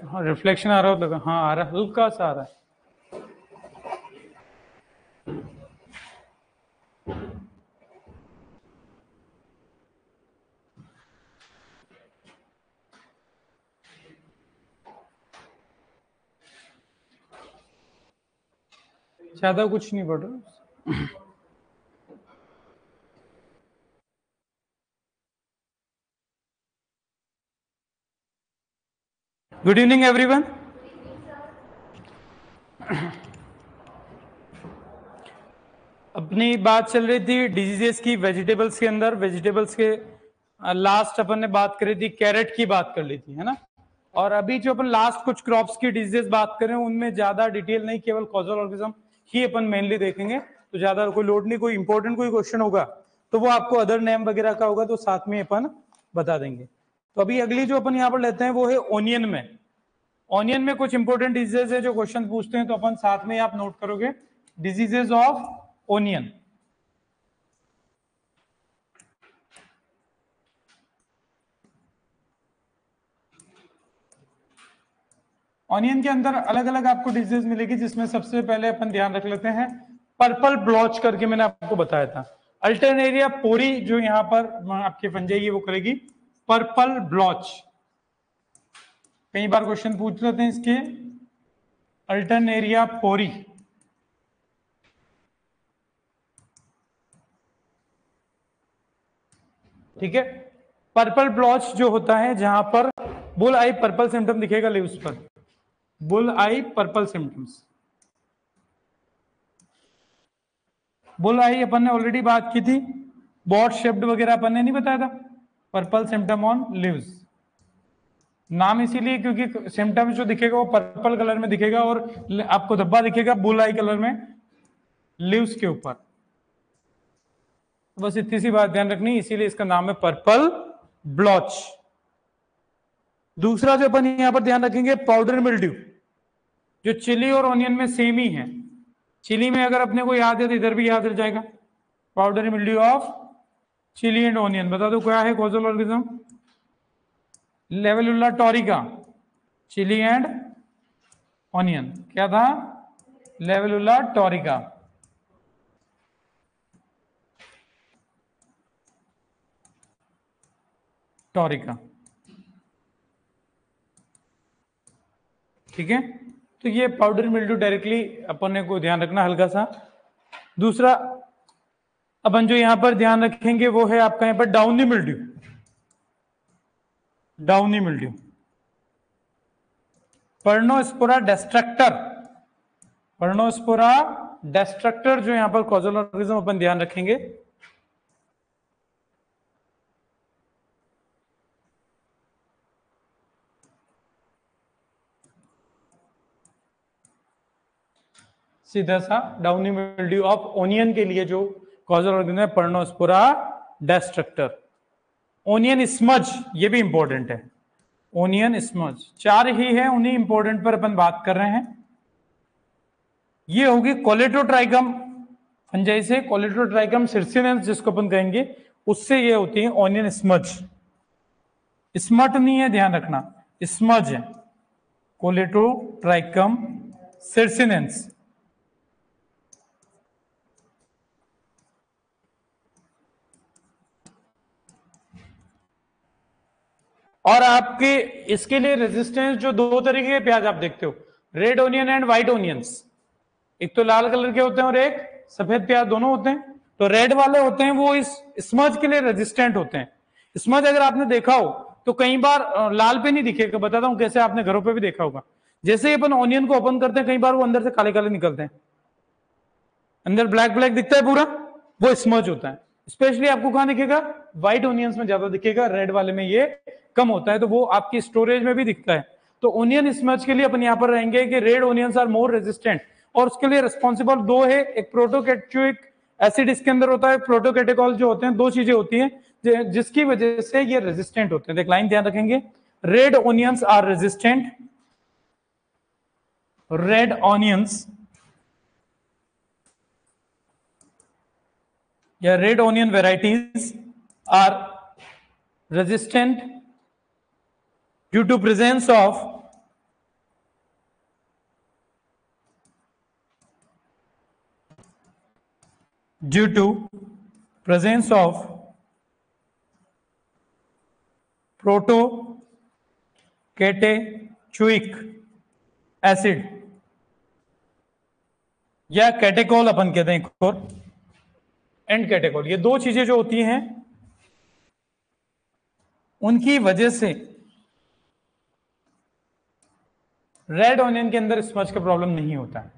हाँ रिफ्लेक्शन आ रहा होता है, हाँ आ रहा है, हल्का सा आ रहा है। ज्यादा कुछ नहीं बढ़ रहा। Good evening everyone. अपनी बात चल रही थी डिजीजेस की वेजिटेबल्स के अंदर। वेजिटेबल्स के लास्ट अपन ने बात करी थी, कैरेट की बात कर ली थी, है ना। और अभी जो अपन लास्ट कुछ क्रॉप्स की डिजीजेस बात कर रहे हैं उनमें ज्यादा डिटेल नहीं, केवल कॉजल ऑर्गेनिज्म ही अपन मेनली देखेंगे। तो ज्यादा कोई लोड नहीं, कोई इंपॉर्टेंट कोई क्वेश्चन होगा तो वो आपको अदर नेम वगैरह का होगा तो साथ में अपन बता देंगे। तो अभी अगली जो अपन यहाँ पर लेते हैं वो है ओनियन में। ऑनियन में कुछ इंपॉर्टेंट डिजीजेस है जो क्वेश्चन पूछते हैं, तो अपन साथ में आप नोट करोगे डिजीजेस ऑफ ओनियन। ऑनियन के अंदर अलग अलग आपको डिजीज मिलेगी, जिसमें सबसे पहले अपन ध्यान रख लेते हैं पर्पल ब्लॉच करके मैंने आपको बताया था। अल्टरनेरिया पोरी जो यहाँ पर आपके फंजाई वो करेगी पर्पल ब्लॉच। कई बार क्वेश्चन पूछ लेते हैं इसके। अल्टरनेरिया पोरी, ठीक है। पर्पल ब्लॉच जो होता है जहां पर बुल आई पर्पल सिम्टम दिखेगा लीव्स पर, बुल आई पर्पल सिम्टम्स। बुल आई अपन ने ऑलरेडी बात की थी, बॉट शेप्ड वगैरह अपन ने नहीं बताया था। पर्पल सिम्टम ऑन लीव्स, नाम इसीलिए क्योंकि सिम्टम्स जो दिखेगा वो पर्पल कलर में दिखेगा और आपको धब्बा दिखेगा बुल आई कलर में लीव्स के ऊपर। बस इतनी सी बात ध्यान रखनी, इसीलिए इसका नाम है पर्पल ब्लॉच। दूसरा जो अपन यहां पर ध्यान रखेंगे पाउडर मिल्ड्यू, जो चिली और ऑनियन में सेम ही है। चिली में अगर अपने को याद है तो इधर भी याद रह जाएगा। Powder mildew of chili and onion, बता दो क्या है causal organism. Leveillula taurica, chili and onion क्या था, लेवेलुला टोरिका। टोरिका, ठीक है। तो ये पाउडर मिल्ड्यू डायरेक्टली अपन को ध्यान रखना हल्का सा। दूसरा अपन जो यहां पर ध्यान रखेंगे वो है आपका यहां पर डाउनी मिल्ड्यू। डाउनी मिल्ड्यू, पर्नोस्पोरा डेस्ट्रक्टर, पर्नोस्पोरा डेस्ट्रक्टर जो यहां पर कॉजल ऑर्गेनिज्म अपन ध्यान रखेंगे। सीधा सा डाउनी मिल्ड्यू ऑफ ओनियन के लिए जो कॉजल ऑर्गेनिज्म है पर्नोस्पोरा डेस्ट्रक्टर। ओनियन स्मज, ये भी इंपॉर्टेंट है। ओनियन स्मज, चार ही है, उन्हीं इंपॉर्टेंट पर अपन बात कर रहे हैं। ये होगी कोलेटोट्राइकम फंजाई से, कोलेटोट्राइकम सिर्सिनेंस जिसको अपन कहेंगे, उससे ये होती है ऑनियन स्मज। स्मट नहीं है, ध्यान रखना, स्मज है। कोलेटोट्राइकम सिर्सिनेंस। और आपके इसके लिए रेजिस्टेंस जो दो तरीके के प्याज आप देखते हो, red onion and white onions. एक तो लाल कलर के होते हैं और एक सफेद प्याज, दोनों होते हैं। तो रेड वाले होते हैं वो इस स्मज के लिए रेजिस्टेंट होते हैं। स्मज अगर आपने देखा हो तो कई बार लाल पे नहीं दिखेगा, बताता हूं कैसे, आपने घरों पे भी देखा होगा। जैसे ही अपन ऑनियन को ओपन करते हैं कई बार वो अंदर से काले काले निकलते हैं, अंदर ब्लैक ब्लैक दिखता है पूरा, वो स्मज होता है। स्पेशली आपको कहां दिखेगा, व्हाइट ओनियंस में ज्यादा दिखेगा, रेड वाले में ये कम होता है, तो वो आपकी स्टोरेज में भी दिखता है। तो ओनियन स्मज के लिए अपन यहां पर रहेंगे कि red onions are more resistant, और उसके लिए रिस्पॉन्सिबल दो है, एक प्रोटोकेचुइक एसिड इसके अंदर होता है, प्रोटोकेटिकॉल जो होते हैं, दो चीजें होती हैं जिसकी वजह से ये रेजिस्टेंट होते हैं। एक लाइन ध्यान रखेंगे, red onions are resistant, red onions या red onion varieties are resistant due to presence of due to presence of protocatechuic acid या कैटेकोल अपन कहते हैं, एक और एंड कैटेकोल, ये दो चीजें जो होती हैं उनकी वजह से रेड ऑनियन के अंदर स्मज का प्रॉब्लम नहीं होता है।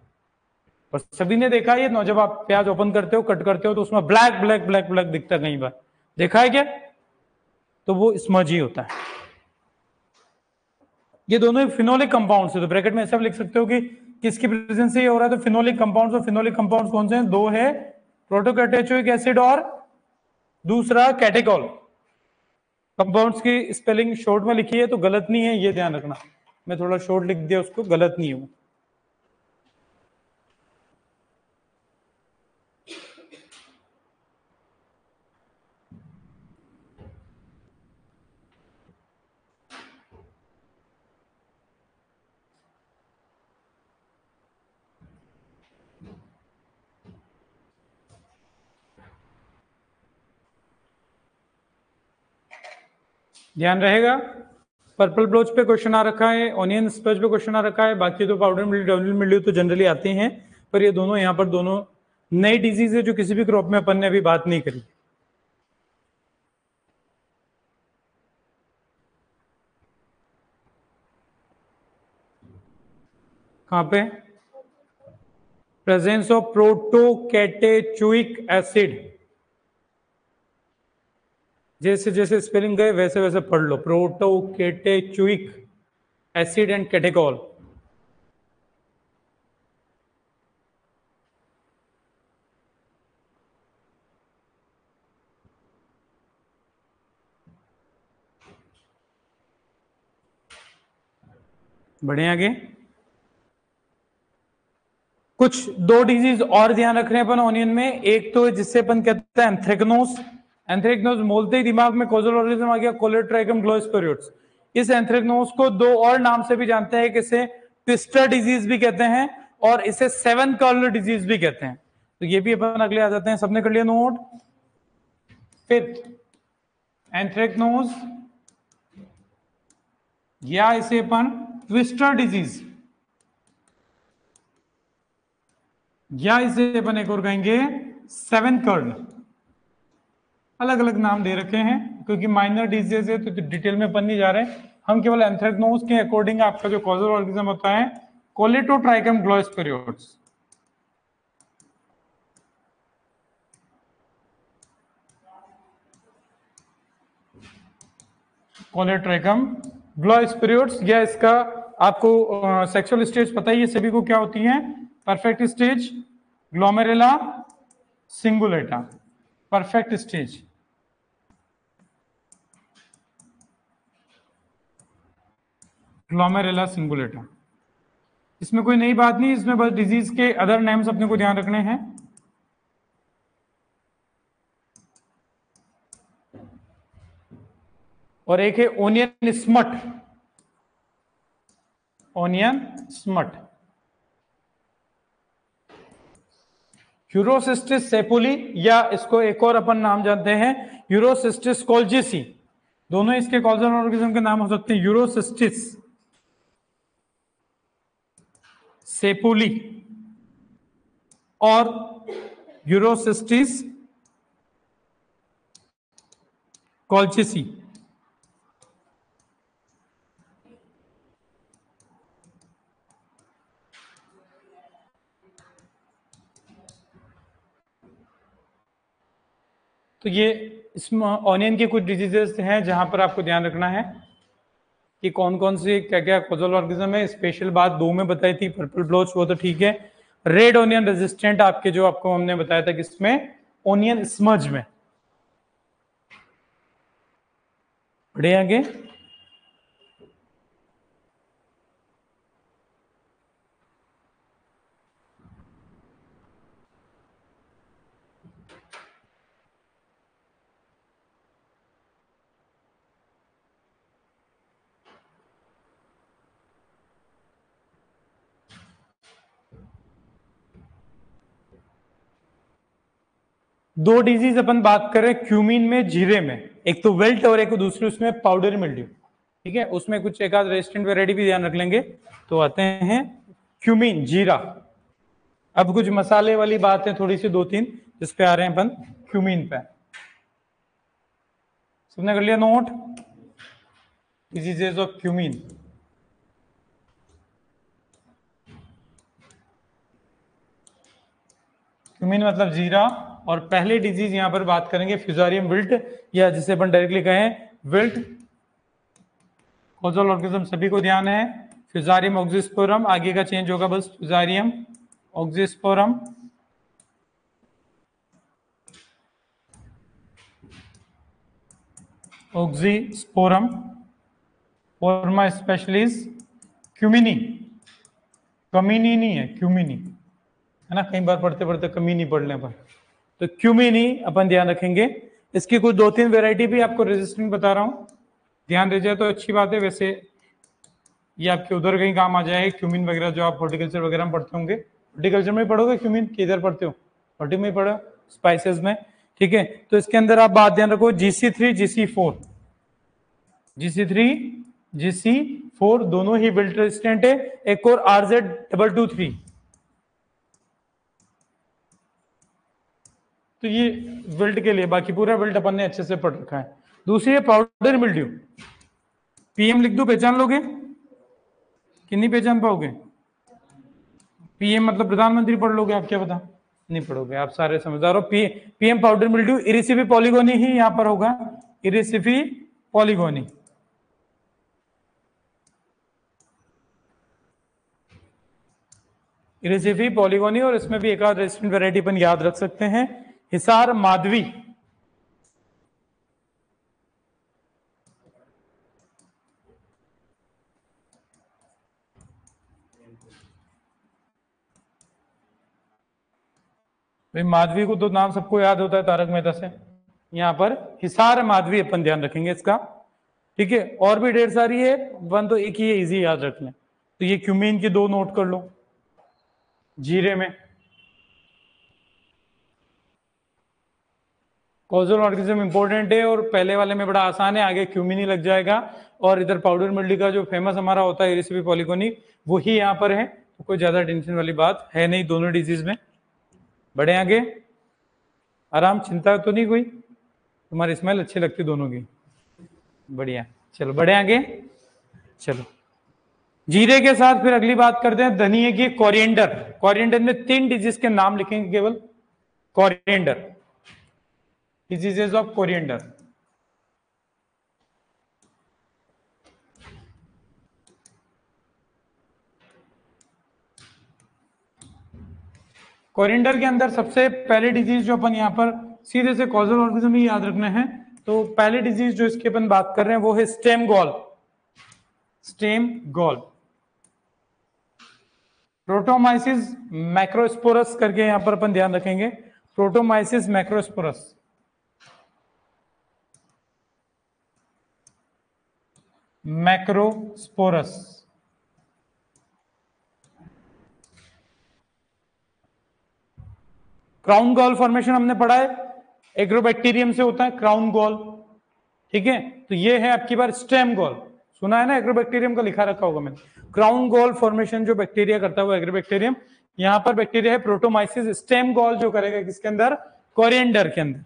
और सभी ने देखा ये, जब आप प्याज ओपन करते हो, कट करते हो, तो उसमें ब्लैक ब्लैक ब्लैक ब्लैक दिखता है, कई बार देखा है क्या? तो वो स्मज ही होता है। ये दोनों फिनोलिक कंपाउंड्स है, तो ब्रैकेट में ऐसा लिख सकते हो कि किसकी प्रेजेंस से ये हो रहा है, तो फिनोलिक कंपाउंड्स। और फिनोलिक कंपाउंड्स कौन से हैं? दो है, प्रोटोकैटेचुइक एसिड और दूसरा कैटेकोल। कंपाउंड्स की स्पेलिंग शॉर्ट में लिखी है तो गलत नहीं है, ये ध्यान रखना। मैं थोड़ा शॉर्ट लिख दिया उसको, गलत नहीं हूं। ध्यान रहेगा। पर्पल ब्लोच पे क्वेश्चन आ रखा है, ऑनियन स्पज पे क्वेश्चन आ रखा है, बाकी तो पाउडर मिल्ड्यू, डब्ल्यू मिल्ड्यू तो जनरली आते हैं, पर ये दोनों यहाँ पर दोनों नई डिजीज है जो किसी भी क्रॉप में अपन ने अभी बात नहीं करी। कहां पे? Presence of protocatechuic acid. जैसे जैसे स्पेलिंग गए वैसे वैसे पढ़ लो, प्रोटोकैटेचुइक एसिड एंड कैटेकोल। बढ़े आगे। कुछ दो डिजीज और ध्यान रख रहे हैं अपन ऑनियन में। एक तो जिससे अपन कहते हैं एंथ्रेक्नोज। एंथ्रेक्नोज बोलते ही दिमाग में कॉजल ऑर्गेनिज्म आ गया, कोलेट्राइकम ग्लोस्पोरियोट्स। इस एंथ्रेक्नोज को दो और नाम से भी जानते हैं, किसे ट्विस्टर डिजीज भी कहते हैं और इसे सेवन कर्ल डिजीज भी कहते हैं। तो ये भी अपन अगले आ जाते हैं। सबने कर लिया नोट? फिफ्थ, एंथ्रेक्नोज या इसे अपन ट्विस्टर डिजीज, या इसे अपन एक और कहेंगे सेवन कर्ल। अलग अलग नाम दे रखे हैं क्योंकि माइनर डिजीज है, तो डिटेल में अपन नहीं जा रहे। हम केवल एंथ्रेक्नोज के अकॉर्डिंग आपका जो कॉजल ऑर्गेनिज्म होता है कोलेटोट्राइकम ग्लोस्पोरियोट्स। कोलेट्राइकम ग्लोस्पोरियोट्स, या इसका आपको सेक्सुअल स्टेज पता ही है सभी को क्या होती है? Perfect stage, Glomerella cingulata. Perfect stage, Glomerella cingulata. इसमें कोई नई बात नहीं, इसमें बस डिजीज के अदर नेम्स अपने को ध्यान रखने हैं। और एक है ओनियन स्मट। ओनियन स्मट, यूरोसिस्टिस सेपुली, या इसको एक और अपन नाम जानते हैं यूरोसिस्टिस कोल्जिसी। दोनों इसके कॉजल ऑर्गेनिज्म के नाम हो सकते हैं यूरोसिस्टिस सेपुली और यूरोसिस्टिस कोल्जिसी। तो ये इसमें ऑनियन के कुछ डिजीजेस हैं जहां पर आपको ध्यान रखना है कि कौन कौन से क्या क्या कॉजल ऑर्गेनिज्म है। स्पेशल बात दो में बताई थी, पर्पल ब्लोच वो तो ठीक है। रेड ऑनियन रेजिस्टेंट आपके जो आपको हमने बताया था किसमें? ओनियन स्मज में। बढ़े आगे। दो डिजीज अपन बात कर रहे हैं क्यूमीन में, जीरे में, एक तो विल्ट और एक दूसरी उसमें पाउडर मिल्ड्यू। ठीक है, उसमें कुछ एक आध रेजिस्टेंट वैरायटी भी ध्यान रख लेंगे। तो आते हैं क्यूमीन, जीरा। अब कुछ मसाले वाली बात है थोड़ी सी, दो तीन, जिस पे आ रहे हैं अपन क्यूमीन पे। सबने कर लिया note? Diseases of cumene. Cumene मतलब जीरा। और पहले डिजीज यहां पर बात करेंगे फ्यूजारियम विल्ट, या जिसे अपन डायरेक्टली कहें विल्ट। कॉजल ऑर्गेनिज्म सभी को ध्यान है, फ्यूजारियम ऑक्सीस्पोरम, आगे का चेंज होगा बस, फ्यूजारियम ऑक्सीस्पोरम। ऑक्सीस्पोरम, फॉर्मा स्पेशलिस क्यूमिनी, कमीनी नहीं है, क्यूमिनी है ना, कई बार पढ़ते पढ़ते कमीनी पढ़ने पर, तो क्यूमिनी अपन ध्यान रखेंगे। इसकी कुछ दो तीन वेराइटी भी आपको रेजिस्टेंट बता रहा हूं, ध्यान दे जाए तो अच्छी बात है। वैसे ये आपके उधर कहीं काम आ जाएगा क्यूमिन वगैरह, जो आप हॉर्टिकल्चर वगैरह में पढ़ते होंगे। हॉर्टिकल्चर में पढ़ोगे क्यूमिन, किधर पढ़ते हो? हॉर्टी में पढ़ो, स्पाइसेस में। ठीक है, तो इसके अंदर आप बात ध्यान रखो, GC3 GC4, GC3 GC4 दोनों ही विल्ट रेजिस्टेंट है। एक और RZ223, तो ये विल्ट के लिए, बाकी पूरा विल्ट अपन ने अच्छे से पढ़ रखा है। दूसरी है पाउडर मिल्ड्यू, PM लिख दो, पहचान लोगे कि नहीं पहचान पाओगे? PM मतलब प्रधानमंत्री पढ़ लोगे आप, क्या पता? नहीं पढ़ोगे आप, सारे समझदार हो। PM पाउडर मिल्ड्यू, इरिसिफी पॉलीगोनी ही यहां पर होगा, इरिसिफी पॉलीगोनी। इरिसिफी पॉलीगोनी, और इसमें भी एक आध रेजिस्टेंट वैरायटी अपन याद रख सकते हैं, हिसार माधवी। भाई माधवी को तो नाम सबको याद होता है तारक मेहता से, यहां पर हिसार माधवी अपन ध्यान रखेंगे इसका। ठीक है, और भी ढेर सारी है, वन तो एक ही है, इजी याद रख लें। तो ये क्यूमीन की दो नोट कर लो, जीरे में कॉजल ऑर्गेनिज्म इंपॉर्टेंट है, और पहले वाले में बड़ा आसान है, आगे क्यूमीन ही लग जाएगा। और इधर पाउडर मिल्ड्यू का जो फेमस हमारा होता है इरिसिफी पॉलीगोनी, वो ही यहाँ पर है, तो कोई ज्यादा टेंशन वाली बात है नहीं दोनों डिजीज में। बढ़े आगे, आराम, चिंता तो नहीं कोई? तुम्हारी स्मेल अच्छी लगती दोनों की, बढ़िया। चलो बढ़े आगे, चलो जीरे के साथ फिर अगली बात करते हैं धनिया की, कोरिएंडर। कोरिएंडर में 3 डिजीज के नाम लिखेंगे केवल, coriander, diseases of coriander. Coriander के अंदर सबसे पहले डिजीज जो अपन यहाँ पर सीधे से कॉजल ऑर्गेनिज्म ही याद रखना है, तो पहले डिजीज जो इसकी अपन बात कर रहे हैं वो है स्टेम गॉल। स्टेम गॉल, प्रोटोमाइसिस मैक्रोस्पोरस करके यहां पर अपन ध्यान रखेंगे, प्रोटोमाइसिस मैक्रोस्पोरस। मैक्रोस्पोरस, क्राउन गॉल फॉर्मेशन हमने पढ़ा है, एग्रोबैक्टीरियम से होता है क्राउन गॉल। ठीक है, तो ये है आपकी बार स्टेम गॉल, सुना है ना, एग्रोबैक्टीरियम का लिखा रखा होगा मैंने। क्राउन गॉल फॉर्मेशन जो बैक्टीरिया करता है वो एग्रोबैक्टीरियम, यहां पर बैक्टीरिया है प्रोटोमाइसिस। स्टेम गॉल जो करेगा किसके अंदर? कोरिएंडर के अंदर।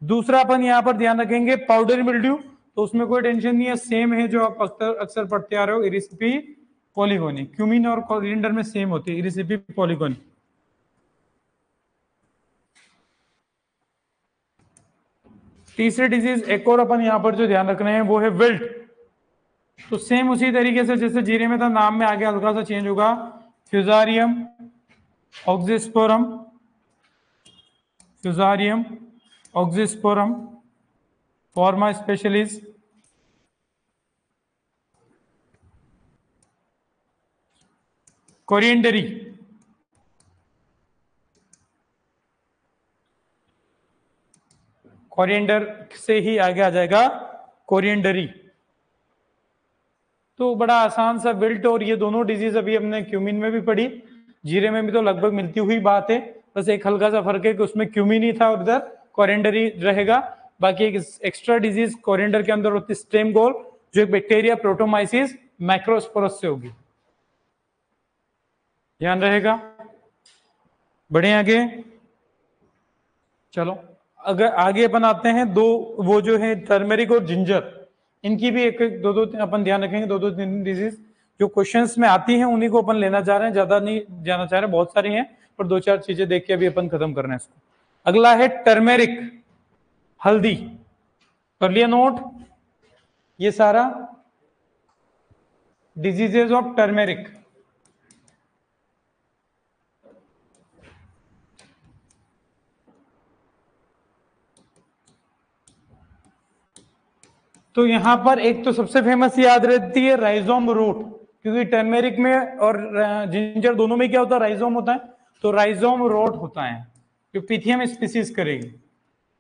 दूसरा अपन यहां पर ध्यान रखेंगे पाउडर मिल्ड्यू, तो उसमें कोई टेंशन नहीं है, सेम है जो आप अक्सर पढ़ते आ रहे हो, इरिसिफी पॉलीगोनी। क्यूमिन और कोरिएंडर में सेम होती है, इरिसिफी पॉलीगोनी। तीसरे डिजीज एक और अपन यहां पर जो ध्यान रखना है वो है विल्ट। तो सेम उसी तरीके से जैसे जीरे में था, नाम में आगे हल्का सा चेंज होगा, फ्यूजारियम ऑक्सीस्पोरम, फ्यूजारियम ऑक्सीस्पोरम, फॉर्मा स्पेशलिस कोरिएंडरी। कोरिएंडर से ही आगे आ जाएगा कोरिएंडरी। तो बड़ा आसान सा विल्ट, और ये दोनों डिजीज अभी हमने क्यूमिन में भी पढ़ी, जीरे में भी तो लगभग मिलती हुई बात है, बस एक हल्का सा फर्क है कि उसमें क्यूमिन ही था और इधर कोरिएंडर रहेगा। बाकी एक एक्स्ट्रा डिजीज कोरिएंडर के अंदर होती है स्टेम गोल, जो एक बैक्टीरिया प्रोटोमाइसिस मैक्रोस्पोरस से होगी, ध्यान रहेगा। बढ़े आगे, चलो अगर आगे अपन आते हैं दो, वो जो है टर्मेरिक और जिंजर, इनकी भी एक एक दो दो अपन ध्यान रखेंगे, दो दो तीन डिजीज जो क्वेश्चंस में आती हैं उन्हीं को अपन लेना चाह रहे हैं, ज्यादा नहीं जाना चाह रहे, बहुत सारी हैं पर दो चार चीजें देख के अभी अपन खत्म करना है इसको। अगला है टर्मेरिक, हल्दी, कर लिया नोट, ये सारा डिजीजेज ऑफ टर्मेरिक। तो यहां पर एक तो सबसे फेमस याद रहती है राइजोम रूट, क्योंकि टर्मेरिक में और जिंजर दोनों में क्या होता है, राइजोम होता है, तो राइजोम रूट होता है जो पिथियम स्पीसीज करेगी।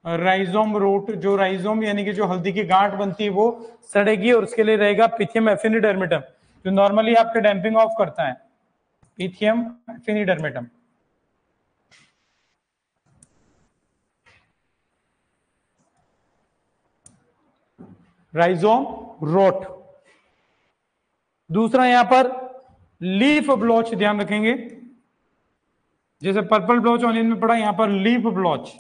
राइजोम रूट, जो राइजोम यानी कि जो हल्दी की गांठ बनती है वो सड़ेगी और उसके लिए रहेगा पिथियम एफिनिडर्मिटम, जो नॉर्मली आपके डैंपिंग ऑफ करता है, पिथियम एफिनिडर्मिटम। Rhizome road. दूसरा यहां पर लीफ ब्लॉच, ध्यान रखेंगे, जैसे पर्पल ब्लॉच ऑनियन में पड़ा, यहां पर लीफ ब्लॉच।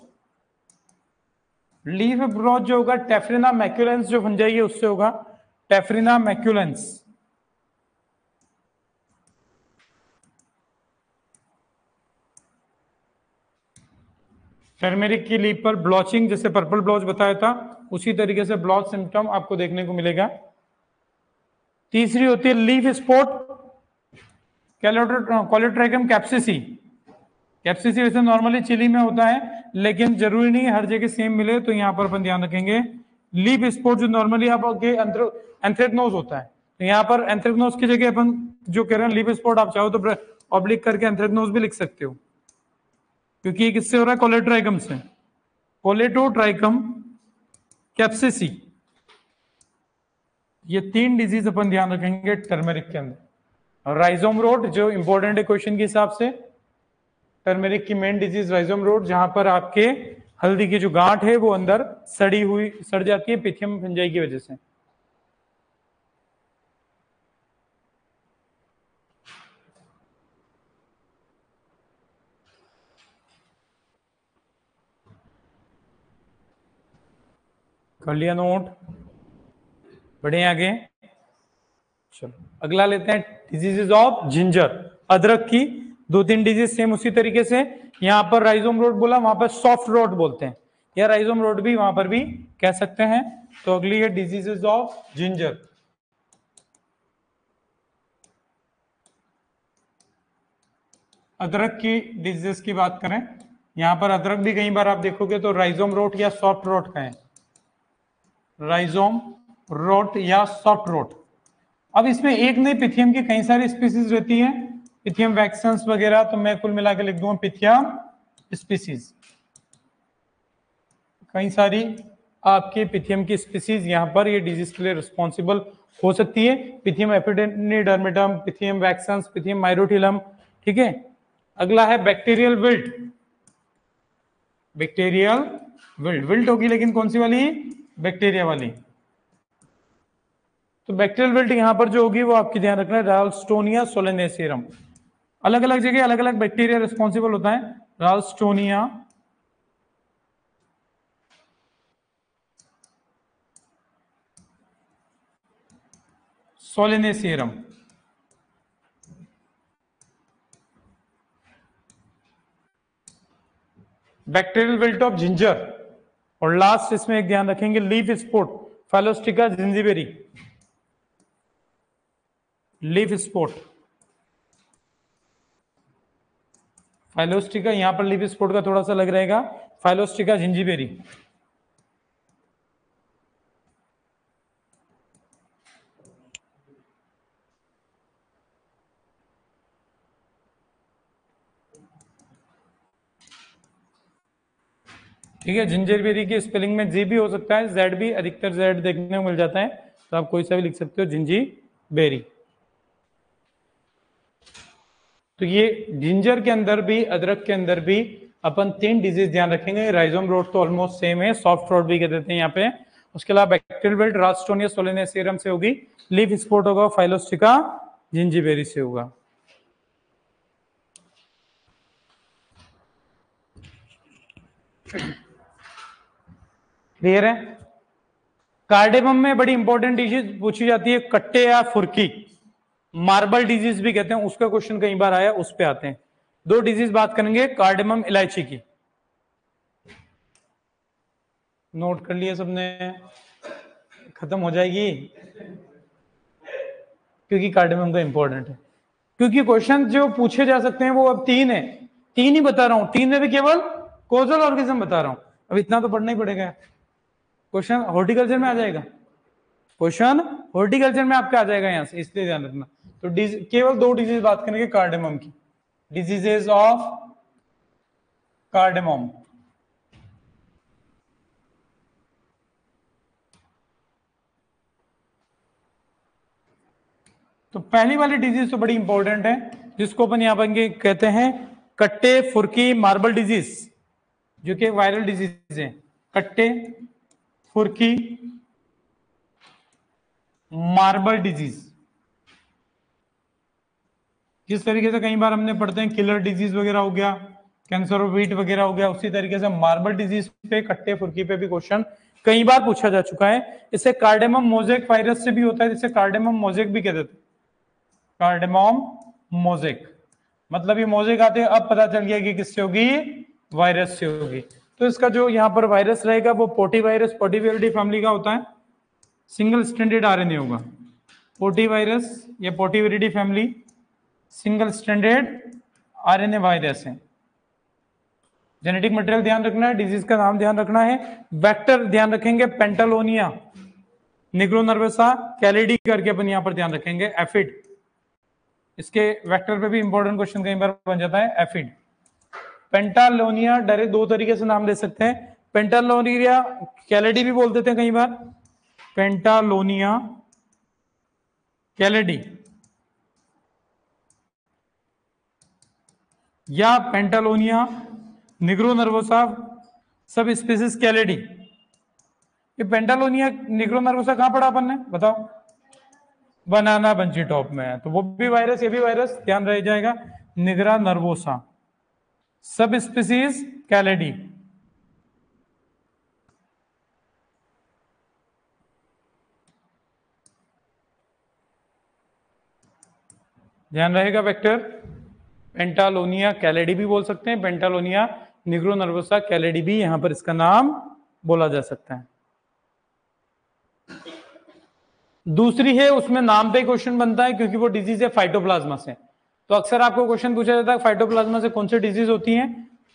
लीफ ब्लॉच जो होगा टेफ्रिना मैक्यूलेंस जो फंजाई है उससे होगा, टेफ्रिना मैक्यूलेंस। टर्मेरिक की लीफ पर ब्लॉचिंग, जैसे पर्पल ब्लॉच बताया था उसी तरीके से ब्लॉच सिम्टम आपको देखने को मिलेगा। तीसरी होती है लीफ स्पॉट, कॉलेट्राइकम कैप्सिसी। कैप्सिसी वैसे नॉर्मली चिली में होता है, लेकिन जरूरी नहीं हर जगह सेम मिले, तो यहां पर अपन ध्यान रखेंगे लीफ स्पॉट जो नॉर्मली आपके एंथ्रेक्नोज होता है, तो यहां पर एंथ्रेक्नोज की जगह अपन जो कह रहे हैं लीफ स्पॉट, आप चाहो तो ऑब्लिक करके एंथ्रेक्नोज भी लिख सकते हो, क्योंकि ये किससे हो रहा है, कोलेट्राइकम से, कोलेटोट्राइकम कैप्सिसी। ये तीन डिजीज अपन ध्यान रखेंगे टर्मेरिक के अंदर। राइजोम रोट जो इंपॉर्टेंट है क्वेश्चन के हिसाब से, टर्मेरिक की मेन डिजीज राइजोम रोट, जहां पर आपके हल्दी की जो गांठ है वो अंदर सड़ जाती है पिथियम फंजाई की वजह से। कर लिया नोट, बढ़े आगे, चलो अगला लेते हैं डिजीजेज ऑफ जिंजर, अदरक की दो तीन डिजीज सेम उसी तरीके से, यहां पर राइजोम रोट बोला, वहां पर सॉफ्ट रोट बोलते हैं, या राइजोम रोट भी वहां पर भी कह सकते हैं। तो अगली है डिजीजेज ऑफ जिंजर। अदरक की डिजीजेस की बात करें, यहां पर अदरक भी कई बार आप देखोगे तो राइजोम रोट या सॉफ्ट रोट का है, राइजोम रोट या सॉफ्ट रोट। अब इसमें एक नहीं, पिथियम की कई सारी स्पीसीज रहती हैं, पिथियम वैक्सेंस वगैरह, तो मैं कुल मिला के लिख दूंगा पिथियम स्पीसीज। कई सारी आपके पिथियम की स्पीसीज यहां पर ये डिजीज के लिए रिस्पॉन्सिबल हो सकती है, पिथियम एपिडेनिडर्मिटम, पिथियम वैक्सेंस, पिथियम माइरोटिलम, ठीक है। अगला है bacterial wilt. Bacterial wilt, wilt होगी लेकिन कौन सी वाली, बैक्टीरिया वाली। तो बैक्टीरियल विल्ट यहां पर जो होगी वो आपकी ध्यान रखना है, राल्स्टोनिया सोलेनेसियरम। अलग अलग जगह अलग अलग बैक्टीरिया रिस्पॉन्सिबल होता है, Ralstonia solanacearum. Bacterial wilt of ginger. और लास्ट इसमें एक ध्यान रखेंगे leaf spot, Phyllosticta zingiberi, leaf spot, Phyllosticta, यहां पर लीफ स्पॉट का थोड़ा सा लग रहेगा, फाइलोस्टिका जिंजिबेरी। ठीक है, जिंजरबेरी की स्पेलिंग में जी भी हो सकता है, जेड भी, अधिकतर जेड देखने को मिल जाता है, तो आप कोई सा भी लिख सकते हो, जिंजीबेरी। तो ये जिंजर के अंदर भी, अदरक के अंदर भी अपन 3 डिजीज ध्यान रखेंगे। राइजोम रोड तो ऑलमोस्ट सेम है, सॉफ्ट रोड भी कह देते हैं यहाँ पे। उसके अलावा बैक्टीरियल बेल्ट रास्टोनिया सोलेनेसियरम से होगी, लीफ स्पॉट होगा फाइलोस्टिका जिंजीबेरी से होगा। क्लियर है? कार्डेमम में बड़ी इंपॉर्टेंट डिजीज पूछी जाती है, कट्टे या फुरकी, मार्बल डिजीज भी कहते हैं, उसका क्वेश्चन कई बार आया, उस पे आते हैं। 2 डिजीज बात करेंगे, कार्डेमम इलायची की। नोट कर लिया सबने? खत्म हो जाएगी क्योंकि कार्डेमम का इंपॉर्टेंट है, क्योंकि क्वेश्चन जो पूछे जा सकते हैं वो अब 3 है, 3 ही बता रहा हूं, 3 में भी केवल कोजल ऑर्गेनिज्म बता रहा हूं। अब इतना तो पढ़ना ही पड़ेगा। क्वेश्चन हॉर्टिकल्चर में आ जाएगा, क्वेश्चन हॉर्टिकल्चर में आपका आ जाएगा यहां से, इसलिए ध्यान रखना। तो केवल 2 डिजीज बात करेंगे कार्डेमम की, डिजीजेज ऑफ कार्डेमम। तो पहली वाली डिजीज तो बड़ी इंपॉर्टेंट है, जिसको अपन यहां पर कहते हैं कट्टे फुरकी मार्बल डिजीज, जो कि वायरल डिजीज है। कट्टे फुरकी मार्बल डिजीज, जिस तरीके से कई बार हमने पढ़ते हैं किलर डिजीज वगैरह हो गया, कैंसर ऑफ व्हीट वगैरह हो गया, उसी तरीके से मार्बल डिजीज पे, कट्टे फुरकी पे भी क्वेश्चन कई बार पूछा जा चुका है। इसे कार्डेमम मोजेक वायरस से भी होता है, जिसे कार्डेमम मोजेक भी कहते थे। कार्डेमम मोजेक, मतलब ये मोजेक आते हैं, अब पता चल गया कि किससे होगी, वायरस से होगी। तो इसका जो यहाँ पर वायरस रहेगा वो पोटी वायरस, पोटीविरिडी फैमिली का होता है, सिंगल स्टैंडर्ड आरएनए होगा। पोटी वायरस या Potyviridae family single standard RNA virus है। जेनेटिक मटेरियल ध्यान रखना है, डिजीज का नाम ध्यान रखना है, वेक्टर ध्यान रखेंगे पेंटालोनिया निग्रोनर्वसा कैलिडी करके अपन यहां पर ध्यान रखेंगे, एफिड। इसके वेक्टर पे भी इंपॉर्टेंट क्वेश्चन कई बार बन जाता है, एफिड। पेंटालोनिया डायरेक्ट 2 तरीके से नाम दे सकते हैं, पेंटालोनिया कैलिडी भी बोल देते हैं कई बार, पेंटालोनिया कैलिडी या पेंटालोनिया निग्रोनर्वोसा सब स्पीसीज कैलिडी। ये पेंटालोनिया निग्रोनर्वोसा कहां पढ़ा अपन ने, बताओ? बनाना बंची टॉप में है, तो वो भी वायरस, ये भी वायरस, ध्यान रह जाएगा। Nigra nervosa sub species कैलिडी। ध्यान रहेगा वेक्टर, पेंटालोनिया कैलिडी भी बोल सकते हैं, पेंटालोनिया निग्रोनर्वोसा कैलिडी भी यहां पर इसका नाम बोला जा सकता है। दूसरी है, उसमें नाम पे क्वेश्चन बनता है क्योंकि वो डिजीज है फाइटोप्लाज्मा से। तो अक्सर आपको क्वेश्चन पूछा जाता है फाइटोप्लाज्मा से कौन सी डिजीज होती है।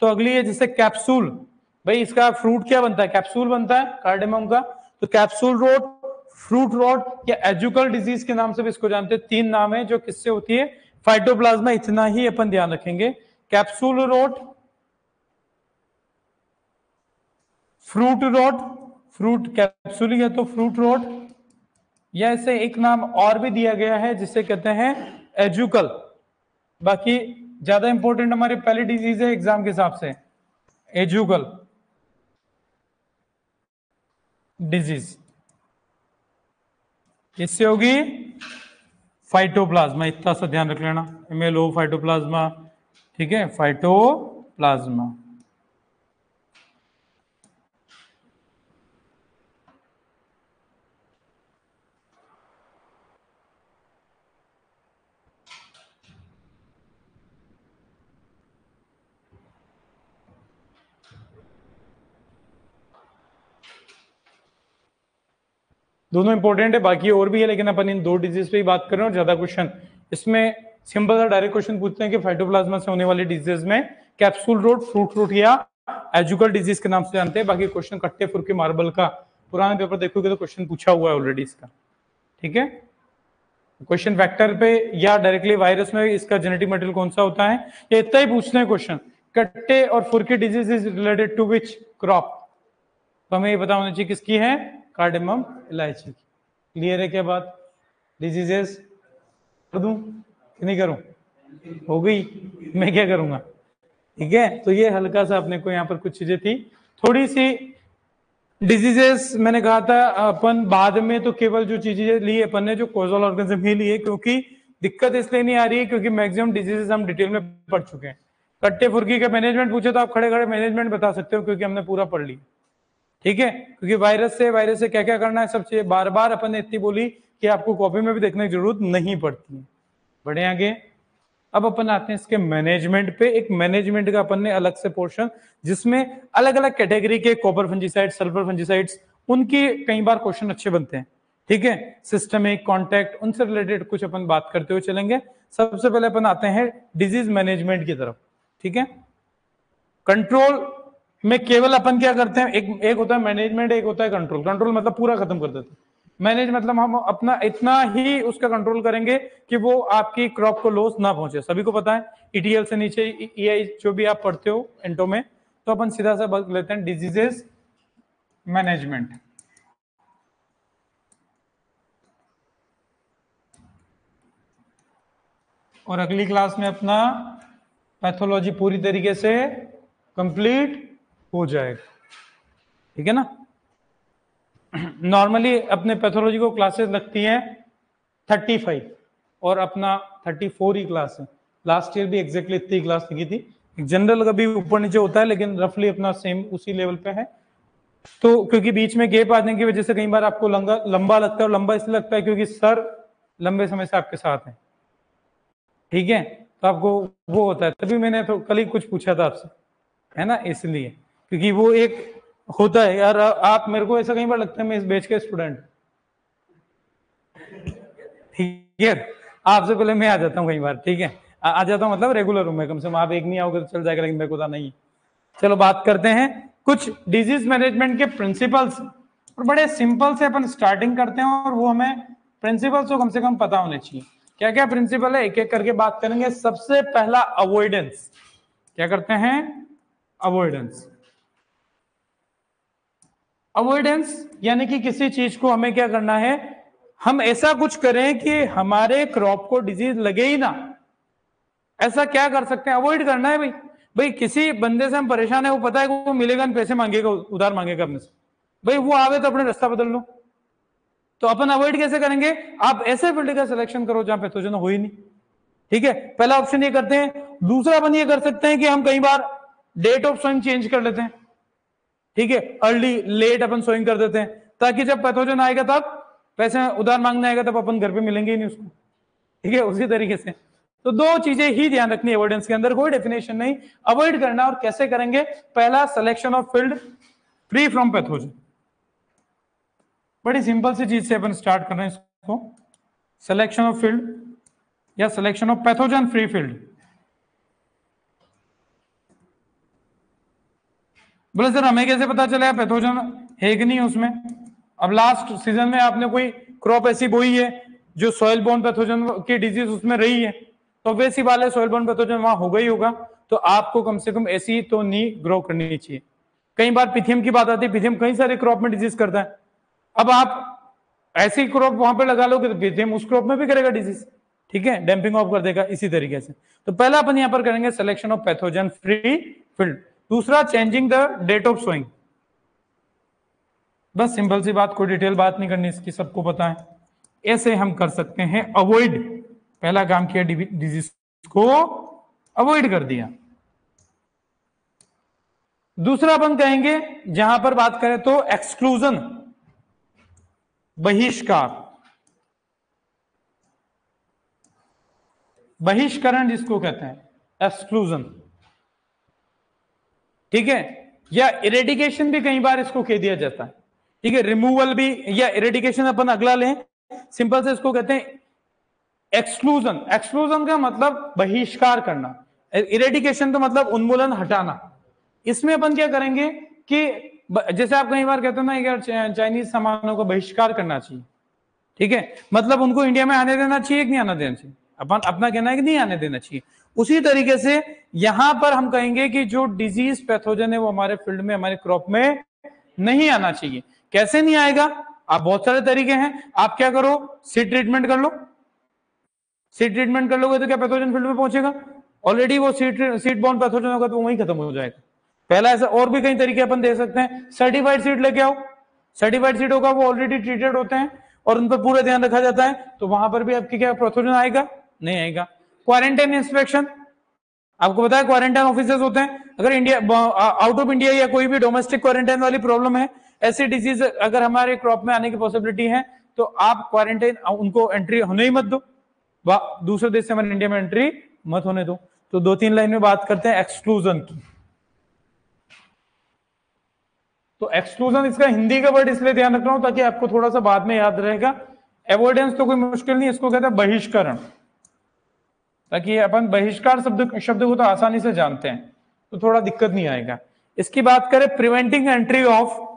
तो अगली है जिससे कैप्सूल, भाई इसका फ्रूट क्या बनता है, कैप्सूल बनता है कार्डेमम का। तो कैप्सूल रोट, फ्रूट रोट या एजुकल डिजीज के नाम से भी इसको जानते हैं। 3 नाम है जो किससे होती है, फाइटोप्लाज्मा, इतना ही अपन ध्यान रखेंगे। Capsule rot, fruit rot, fruit capsule है तो फ्रूट रोट, या इसे एक नाम और भी दिया गया है जिसे कहते हैं एजुकल। बाकी ज्यादा इंपॉर्टेंट हमारे पहली डिजीज है एग्जाम के हिसाब से, एजुकल डिजीज, किससे होगी, फाइटोप्लाज्मा। इतना सा ध्यान रख लेना, एमएलओ फाइटोप्लाज्मा, ठीक है, फाइटोप्लाज्मा। दोनों इंपॉर्टेंट है, बाकी और भी है, लेकिन अपन इन 2 डिजीज पे ही बात कर रहे हैं। और ज्यादा क्वेश्चन इसमें सिंपल सा डायरेक्ट क्वेश्चन पूछते हैं कि फाइटोप्लाज्मा से होने वाली डिजीज में कैप्सूल रोट, फ्रूट रोट या एजुकल डिजीज के नाम से जानते हैं। बाकी क्वेश्चन कट्टे फुरके मार्बल का पुराना पेपर देखोगे तो क्वेश्चन पूछा हुआ है ऑलरेडी इसका, ठीक है। क्वेश्चन वेक्टर पे या डायरेक्टली वायरस में इसका जेनेटिक मटेरियल कौन सा होता है, ये इतना ही पूछते हैं क्वेश्चन। कट्टे और foorkey disease is related to which crop, तो हमें ये पता होना चाहिए किसकी है, कार्डेमम इलायची की। क्लियर है क्या बात? डिजीजेस कर दूं कि नहीं करूं? हो गई, मैं क्या करूंगा? ठीक है, तो ये हल्का सा अपने को यहाँ पर कुछ चीजें थी, थोड़ी सी डिजीजेस मैंने कहा था अपन बाद में, तो केवल जो चीजें ली अपन ने जो कोजल ऑर्गेनिज्म ही लिए, क्योंकि दिक्कत इसलिए नहीं आ रही है क्योंकि मैक्सिमम डिजीजेस हम डिटेल में पढ़ चुके हैं। कट्टे फुर्गी का मैनेजमेंट पूछे तो आप खड़े खड़े मैनेजमेंट बता सकते हो क्योंकि हमने पूरा पढ़ लिया। ठीक है, क्योंकि वायरस से क्या क्या करना है सब चीजें बार बार अपन ने इतनी बोली कि आपको कॉपी में भी देखने की जरूरत नहीं पड़ती है। बढ़े आगे, अब अपन आते हैं इसके मैनेजमेंट पे। एक मैनेजमेंट का अपन ने अलग से पोर्शन जिसमें अलग अलग कैटेगरी के कॉपर फंजीसाइड, सल्फर फंजीसाइड्स, उनकी कई बार क्वेश्चन अच्छे बनते हैं। ठीक है, सिस्टमिक, कॉन्टैक्ट, उनसे रिलेटेड कुछ अपन बात करते हुए चलेंगे। सबसे पहले अपन आते हैं डिजीज मैनेजमेंट की तरफ। ठीक है, कंट्रोल में केवल अपन क्या करते हैं, एक होता है मैनेजमेंट, एक होता है कंट्रोल। कंट्रोल मतलब पूरा खत्म कर देते हैं, मैनेज मतलब हम अपना इतना ही उसका कंट्रोल करेंगे कि वो आपकी क्रॉप को लॉस ना पहुंचे। सभी को पता है ईटीएल से नीचे ईआई जो भी आप पढ़ते हो एंटो में, तो अपन सीधा सा बात लेते हैं डिजीजेस मैनेजमेंट। और अगली क्लास में अपना पैथोलॉजी पूरी तरीके से कंप्लीट हो जाएगा। ठीक है ना, नॉर्मली अपने पैथोलॉजी को क्लासेस लगती हैं 35 और अपना 34 ही क्लास है। लास्ट ईयर भी एग्जैक्टली इतनी क्लास लगी थी। जनरल का भी ऊपर नीचे होता है लेकिन रफली अपना सेम उसी लेवल पे है। तो क्योंकि बीच में गैप आने की वजह से कई बार आपको लंबा लगता है, और लंबा इसलिए लगता है क्योंकि सर लंबे समय से आपके साथ है। ठीक है, तो आपको वो होता है, तभी मैंने तो कल ही कुछ पूछा था आपसे, है ना, इसलिए क्योंकि वो एक होता है यार। आप मेरे को ऐसा कई बार लगता है मैं इस बैच के स्टूडेंट, ठीक है, आपसे पहले मैं आ जाता हूँ कई बार। ठीक है, आ जाता हूँ मतलब रेगुलर हूँ मैं, कम से कम आप एक नहीं आओगे तो चल जाएगा, लेकिन मेरे को तो नहीं। चलो बात करते हैं कुछ डिजीज मैनेजमेंट के प्रिंसिपल्स, और बड़े सिंपल से अपन स्टार्टिंग करते हैं, और वो हमें प्रिंसिपल्स तो कम से कम पता होने चाहिए। क्या क्या प्रिंसिपल है एक एक करके बात करेंगे। सबसे पहला अवॉइडेंस। क्या करते हैं, अवॉइडेंस। अवॉइडेंस यानी कि किसी चीज को हमें क्या करना है, हम ऐसा कुछ करें कि हमारे क्रॉप को डिजीज लगे ही ना। ऐसा क्या कर सकते हैं, अवॉइड करना है भाई। भाई किसी बंदे से हम परेशान है, वो पता है कि वो मिलेगा, पैसे मांगेगा, उधार मांगेगा अपने से, भाई वो आवे तो अपने रास्ता बदल लो। तो अपन अवॉइड कैसे करेंगे, आप ऐसे फील्ड का सिलेक्शन करो जहां पैथोजन हो ही नहीं। ठीक है, पहला ऑप्शन ये करते हैं। दूसरा अपन ये कर सकते हैं कि हम कई बार डेट ऑफ सोइंग चेंज कर लेते हैं। ठीक है, अर्ली लेट अपन सोइंग कर देते हैं, ताकि जब पैथोजन आएगा तब पैसे उधार मांगने आएगा तब अपन घर पे मिलेंगे ही नहीं उसको। ठीक है, उसी तरीके से तो दो चीजें ही ध्यान रखनी है अवॉइडेंस के अंदर, कोई डेफिनेशन नहीं। अवॉइड करना और कैसे करेंगे, पहला selection of field free from pathogen. बड़ी सिंपल सी चीज से अपन स्टार्ट कर रहे हैं इसको, सिलेक्शन ऑफ फील्ड या selection of pathogen free field. बोले सर हमें कैसे पता चला पैथोजन है कि नहीं उसमें। अब लास्ट सीजन में आपने कोई क्रॉप ऐसी बोई है जो सॉइल बोर्न पैथोजन की डिजीज उसमें रही है, तो वैसी वाले सॉइल बोर्न पैथोजन वहां हो गई होगा, तो आपको कम से कम ऐसी तो नहीं ग्रो करनी चाहिए। कई बार पिथियम की बात आती है, पिथियम कई सारे क्रॉप में डिजीज करता है। अब आप ऐसी क्रॉप वहां पे लगा लोगे तो पिथियम उस क्रॉप में भी करेगा डिजीज। ठीक है, डैम्पिंग ऑफ कर देगा इसी तरीके से। तो पहला अपन यहां पर करेंगे selection of pathogen free field. दूसरा changing the date of sowing. बस सिंपल सी बात, कोई डिटेल बात नहीं करनी इसकी, सबको पता है। ऐसे हम कर सकते हैं अवॉइड। पहला काम किया, डिजीज को अवॉइड कर दिया। दूसरा अपन कहेंगे जहां पर बात करें तो एक्सक्लूजन, बहिष्कार, बहिष्करण जिसको कहते हैं, एक्सक्लूजन। ठीक है, या इरेडिकेशन भी कई बार इसको कह दिया जाता है। ठीक है, रिमूवल भी या इरेडिकेशन अपन अगला लें, सिंपल से इसको कहते हैं एक्सक्लूजन। एक्सक्लूजन का मतलब बहिष्कार करना, इरेडिकेशन तो मतलब उन्मूलन, हटाना। इसमें अपन क्या करेंगे कि जैसे आप कई बार कहते हो ना यार चाइनीज सामानों का बहिष्कार करना चाहिए। ठीक है, मतलब उनको इंडिया में आने देना चाहिए कि नहीं आना देना चाहिए, अपन अपना कहना है कि नहीं आने देना चाहिए। उसी तरीके से यहां पर हम कहेंगे कि जो डिजीज पैथोजन है वो हमारे फील्ड में, हमारे क्रॉप में नहीं आना चाहिए। कैसे नहीं आएगा, आप बहुत सारे तरीके हैं। आप क्या करो, सीड ट्रीटमेंट कर लो। सीड ट्रीटमेंट कर लोगे तो क्या पैथोजन फील्ड में पहुंचेगा, ऑलरेडी वो सीट बॉर्न पैथोजन होगा तो वहीं खत्म हो जाएगा। पहला ऐसा, और भी कई तरीके अपन दे सकते हैं। सर्टिफाइड सीट लेके आओ, सर्टिफाइड सीट होगा, वो ऑलरेडी ट्रीटेड होते हैं और उन पर पूरा ध्यान रखा जाता है, तो वहां पर भी आपकी क्या पैथोजन आएगा, नहीं आएगा। क्वारंटाइन इंस्पेक्शन, आपको पता है क्वारंटाइन ऑफिसर्स होते हैं, अगर इंडिया आउट ऑफ इंडिया या कोई भी डोमेस्टिक क्वारंटाइन वाली प्रॉब्लम है, ऐसी डिजीज अगर हमारे क्रॉप में आने की पॉसिबिलिटी है, तो आप क्वारंटाइन उनको एंट्री होने ही मत दो, दूसरे देश से हमारे इंडिया में एंट्री मत होने दो। तो 2-3 लाइन में बात करते हैं एक्सक्लूजन की। तो एक्सक्लूजन, इसका हिंदी का वर्ड इसलिए ध्यान रख रहा हूं ताकि आपको थोड़ा सा बाद में याद रहेगा। अवॉइडेंस तो कोई मुश्किल नहीं, इसको कहते हैं बहिष्करण, ताकि अपन बहिष्कार शब्द को तो आसानी से जानते हैं, तो थोड़ा दिक्कत नहीं आएगा। इसकी बात करें, preventing entry of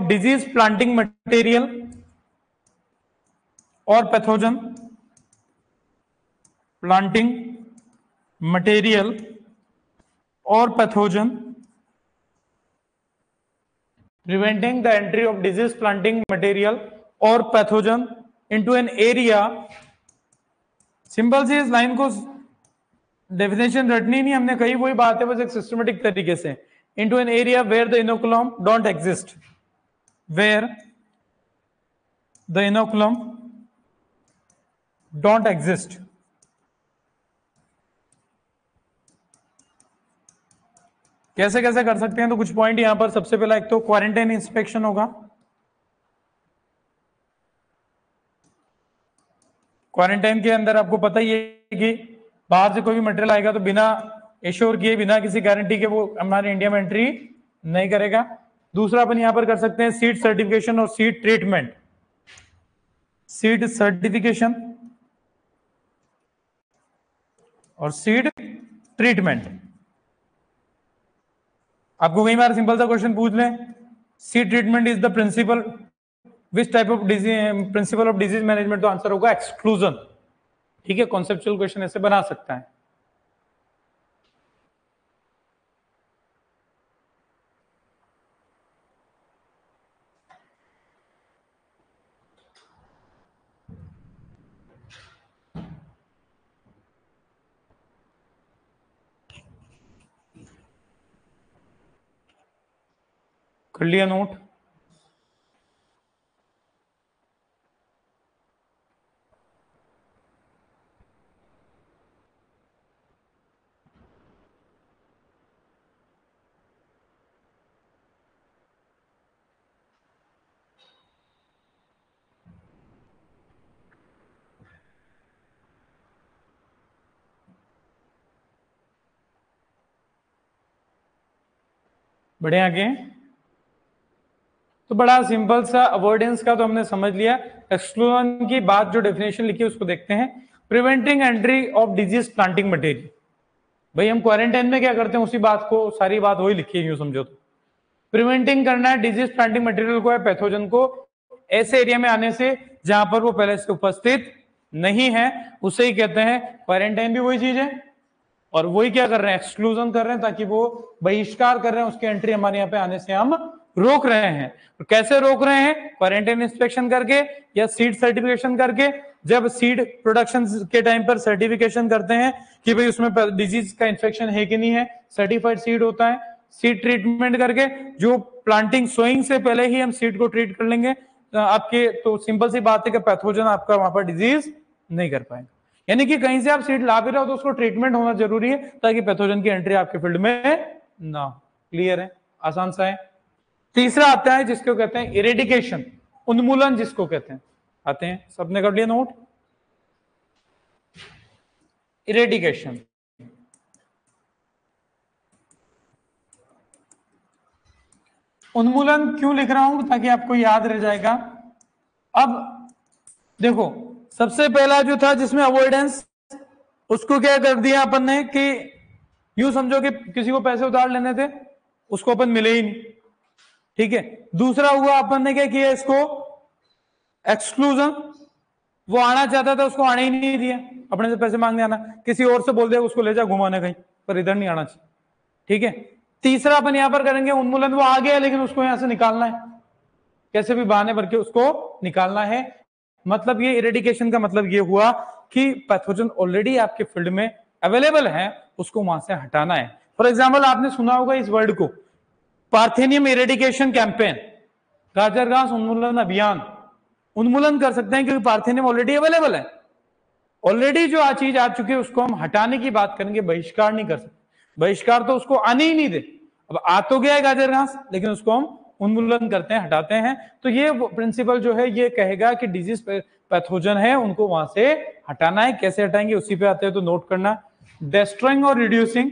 disease planting material और पैथोजन, प्लांटिंग मटेरियल और pathogen, preventing the entry of disease planting material or pathogen into an area। Simple सी इस लाइन को डेफिनेशन रटनी नहीं, हमने कही वही बात है, बस एक सिस्टमेटिक तरीके से। into an area where the inoculum don't exist, where the inoculum don't exist। कैसे कैसे कर सकते हैं, तो कुछ पॉइंट यहां पर। सबसे पहला, एक तो क्वारंटाइन इंस्पेक्शन होगा। क्वारंटाइन के अंदर आपको पता ही है कि बाहर से कोई भी मटेरियल आएगा तो बिना एश्योर किए, बिना किसी गारंटी के वो हमारे इंडिया में एंट्री नहीं करेगा। दूसरा अपन यहां पर कर सकते हैं सीड सर्टिफिकेशन और सीड ट्रीटमेंट। सीड सर्टिफिकेशन और सीड ट्रीटमेंट। आपको कई बार सिंपल सा क्वेश्चन पूछ लें, seed treatment is the principal which type of disease, principle of disease management, तो आंसर होगा एक्सक्लूजन। ठीक है, कॉन्सेप्चुअल क्वेश्चन ऐसे बना सकता है। कर लिया नोट? बढ़े आगे। तो बड़ा सिंपल सा अवॉइडेंस का तो हमने समझ लिया। एक्सक्लूजन की बात, जो डेफिनेशन लिखी है उसको देखते हैं। Preventing entry of disease planting material. भाई हम क्वारंटाइन में क्या करते हैं, उसी बात को, सारी बात वही लिखी है, यूं समझो तो। प्रिवेंटिंग करना है डिजीज प्लांटिंग मटेरियल को या पैथोजन को ऐसे एरिया में आने से जहां पर वो पहले से उपस्थित नहीं है, उसे ही कहते हैं क्वारंटाइन। भी वही चीज है, और वही क्या कर रहे हैं, एक्सक्लूजन कर रहे हैं, ताकि वो बहिष्कार कर रहे हैं, उसकी एंट्री हमारे यहाँ पे आने से हम रोक रहे हैं। तो कैसे रोक रहे हैं, क्वारंटाइन इंस्पेक्शन करके या सीड सर्टिफिकेशन करके। जब सीड प्रोडक्शन के टाइम पर सर्टिफिकेशन करते हैं कि भाई उसमें डिजीज का इन्फेक्शन है कि नहीं है, सर्टिफाइड सीड होता है। सीड ट्रीटमेंट करके, जो प्लांटिंग सोइंग से पहले ही हम सीड को ट्रीट कर लेंगे आपके, तो सिंपल सी बात है कि पैथोजन आपका वहां पर डिजीज नहीं कर पाएगा। यानी कि कहीं से आप सीड ला भी रहे हो तो उसको ट्रीटमेंट होना जरूरी है, ताकि पैथोजन की एंट्री आपके फील्ड में ना हो। क्लियर है, आसान सा है। तीसरा आता है जिसको कहते हैं इरेडिकेशन, उन्मूलन जिसको कहते हैं। आते हैं, सबने कर लिया नोट? इरेडिकेशन, उन्मूलन क्यों लिख रहा हूं, ताकि आपको याद रह जाएगा। अब देखो, सबसे पहला जो था जिसमें अवॉइडेंस, उसको क्या कर दिया अपन ने कि यूं समझो कि किसी को पैसे उधार लेने थे, उसको अपन मिले ही नहीं। ठीक है। दूसरा हुआ, अपन ने क्या किया, इसको एक्सक्लूजन। वो आना चाहता था, उसको आने ही नहीं दिया, अपने से पैसे मांगने आना, किसी और से बोल दिया उसको ले जा घुमाने कहीं, पर इधर नहीं आना चाहिए। ठीक है। तीसरा अपन यहां पर करेंगे उन्मूलन, वो आ गया लेकिन उसको यहां से निकालना है, कैसे भी बहाने भर के उसको निकालना है। मतलब ये इरेडिकेशन का मतलब ये हुआ कि पैथोजन ऑलरेडी आपके फील्ड में अवेलेबल है, उसको वहां से हटाना है। फॉर एग्जाम्पल आपने सुना होगा इस वर्ड को, पार्थेनियम इरेडिकेशन कैंपेन, गाजर घास उन्मूलन अभियान। उन्मूलन कर सकते हैं क्योंकि पार्थेनियम ऑलरेडी अवेलेबल है, ऑलरेडी जो चीज आ चुकी है उसको हम हटाने की बात करेंगे, बहिष्कार नहीं कर सकते। बहिष्कार तो उसको आने ही नहीं दे, अब आ तो गया है गाजर घास, लेकिन उसको हम उन्मूलन करते हैं, हटाते हैं। तो ये प्रिंसिपल जो है ये कहेगा कि डिजीज पैथोजन है उनको वहां से हटाना है। कैसे हटाएंगे उसी पे आते हैं, तो नोट करना, डिस्ट्रॉइंग और रिड्यूसिंग।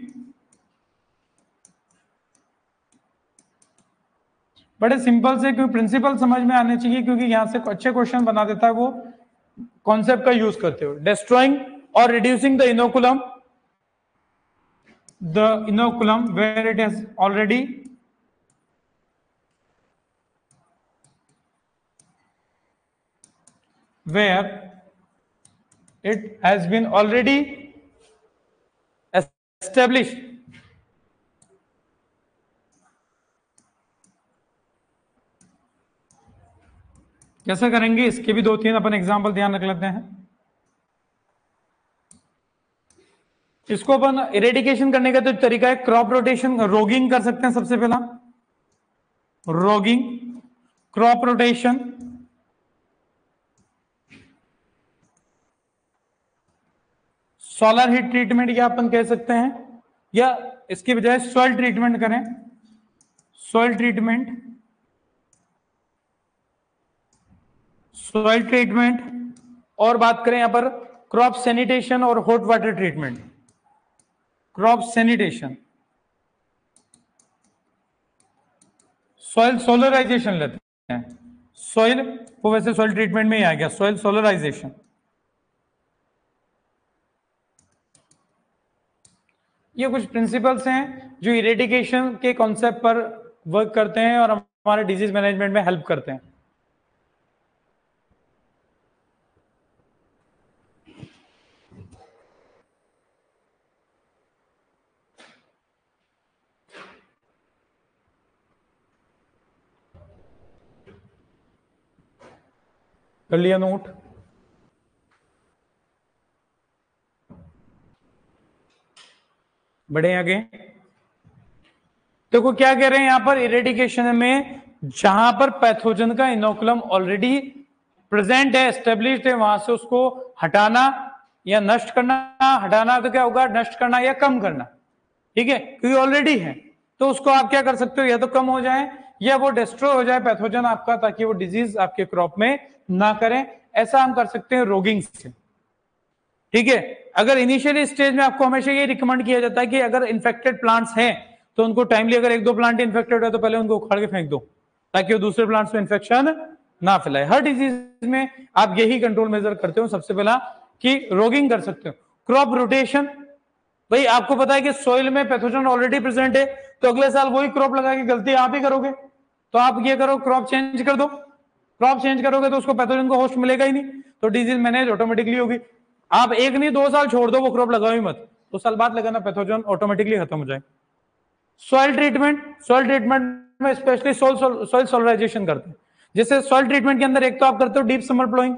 बड़े सिंपल से, क्योंकि प्रिंसिपल समझ में आने चाहिए, क्योंकि यहां से अच्छे क्वेश्चन बना देता है वो कॉन्सेप्ट का यूज करते हो। डिस्ट्रॉइंग और reducing the inoculum, where it has already been already established। कैसे करेंगे इसके भी दो तीन अपन एग्जांपल ध्यान रख लेते हैं। इसको अपन इरेडिकेशन करने का तो तरीका है क्रॉप रोटेशन, रोगिंग कर सकते हैं। सबसे पहला roguing, crop rotation, solar heat treatment या अपन कह सकते हैं, या इसके बजाय सॉइल ट्रीटमेंट करें, सॉइल ट्रीटमेंट, सॉइल ट्रीटमेंट। और बात करें यहां पर क्रॉप सैनिटेशन और hot water treatment, crop sanitation, soil solarization लेते हैं। सॉइल वो वैसे सॉइल ट्रीटमेंट में ही आ गया, सॉइल सोलराइजेशन। ये कुछ प्रिंसिपल्स हैं जो इरेडिकेशन के कॉन्सेप्ट पर वर्क करते हैं और हमारे डिजीज मैनेजमेंट में हेल्प करते हैं। कर लिया नोट? बढ़े आगे। देखो क्या कह रहे हैं यहां पर, इरेडिकेशन में जहां पर पैथोजन का इनोकुलम ऑलरेडी प्रेजेंट है, एस्टेब्लिश्ड है, वहां से उसको हटाना या नष्ट करना। हटाना तो क्या होगा, नष्ट करना या कम करना, ठीक है, क्योंकि ऑलरेडी है। तो उसको आप क्या कर सकते हो, या तो कम हो जाए या वो डिस्ट्रॉय हो जाए पैथोजन आपका, ताकि वो डिजीज आपके क्रॉप में ना करें। ऐसा हम कर सकते हैं रोगिंग से, ठीक है। अगर इनिशियली स्टेज में आपको हमेशा ये रिकमेंड किया जाता है कि अगर इन्फेक्टेड प्लांट्स हैं तो उनको टाइमली, अगर एक दो प्लांट इन्फेक्टेड है तो पहले उनको उखाड़ के फेंक दो, ताकि वो दूसरे प्लांट्स में इन्फेक्शन ना फैलाए। हर डिजीज में आप यही कंट्रोल मेजर करते हो सबसे पहला, कि रोगिंग कर सकते हो। क्रॉप रोटेशन, भाई आपको पता है कि सोइल में पैथोजन ऑलरेडी प्रेजेंट है, तो अगले साल वही क्रॉप लगा के गलती आप ही करोगे, तो आप ये करो, क्रॉप चेंज कर दो। क्रॉप चेंज करोगे तो उसको पैथोजन को होस्ट मिलेगा ही नहीं, तो डिजीज मैनेज ऑटोमेटिकली होगी। आप एक नहीं 2 साल छोड़ दो, वो क्रॉप लगाओ ही मत, 2 साल बाद लगाना, पैथोजन ऑटोमेटिकली खत्म हो जाए। सॉइल ट्रीटमेंट, सॉइल ट्रीटमेंट में स्पेशली सॉइल सोलराइजेशन करते हैं। जैसे सॉइल ट्रीटमेंट के अंदर एक तो आप करते हो डीप समर प्लोइंग,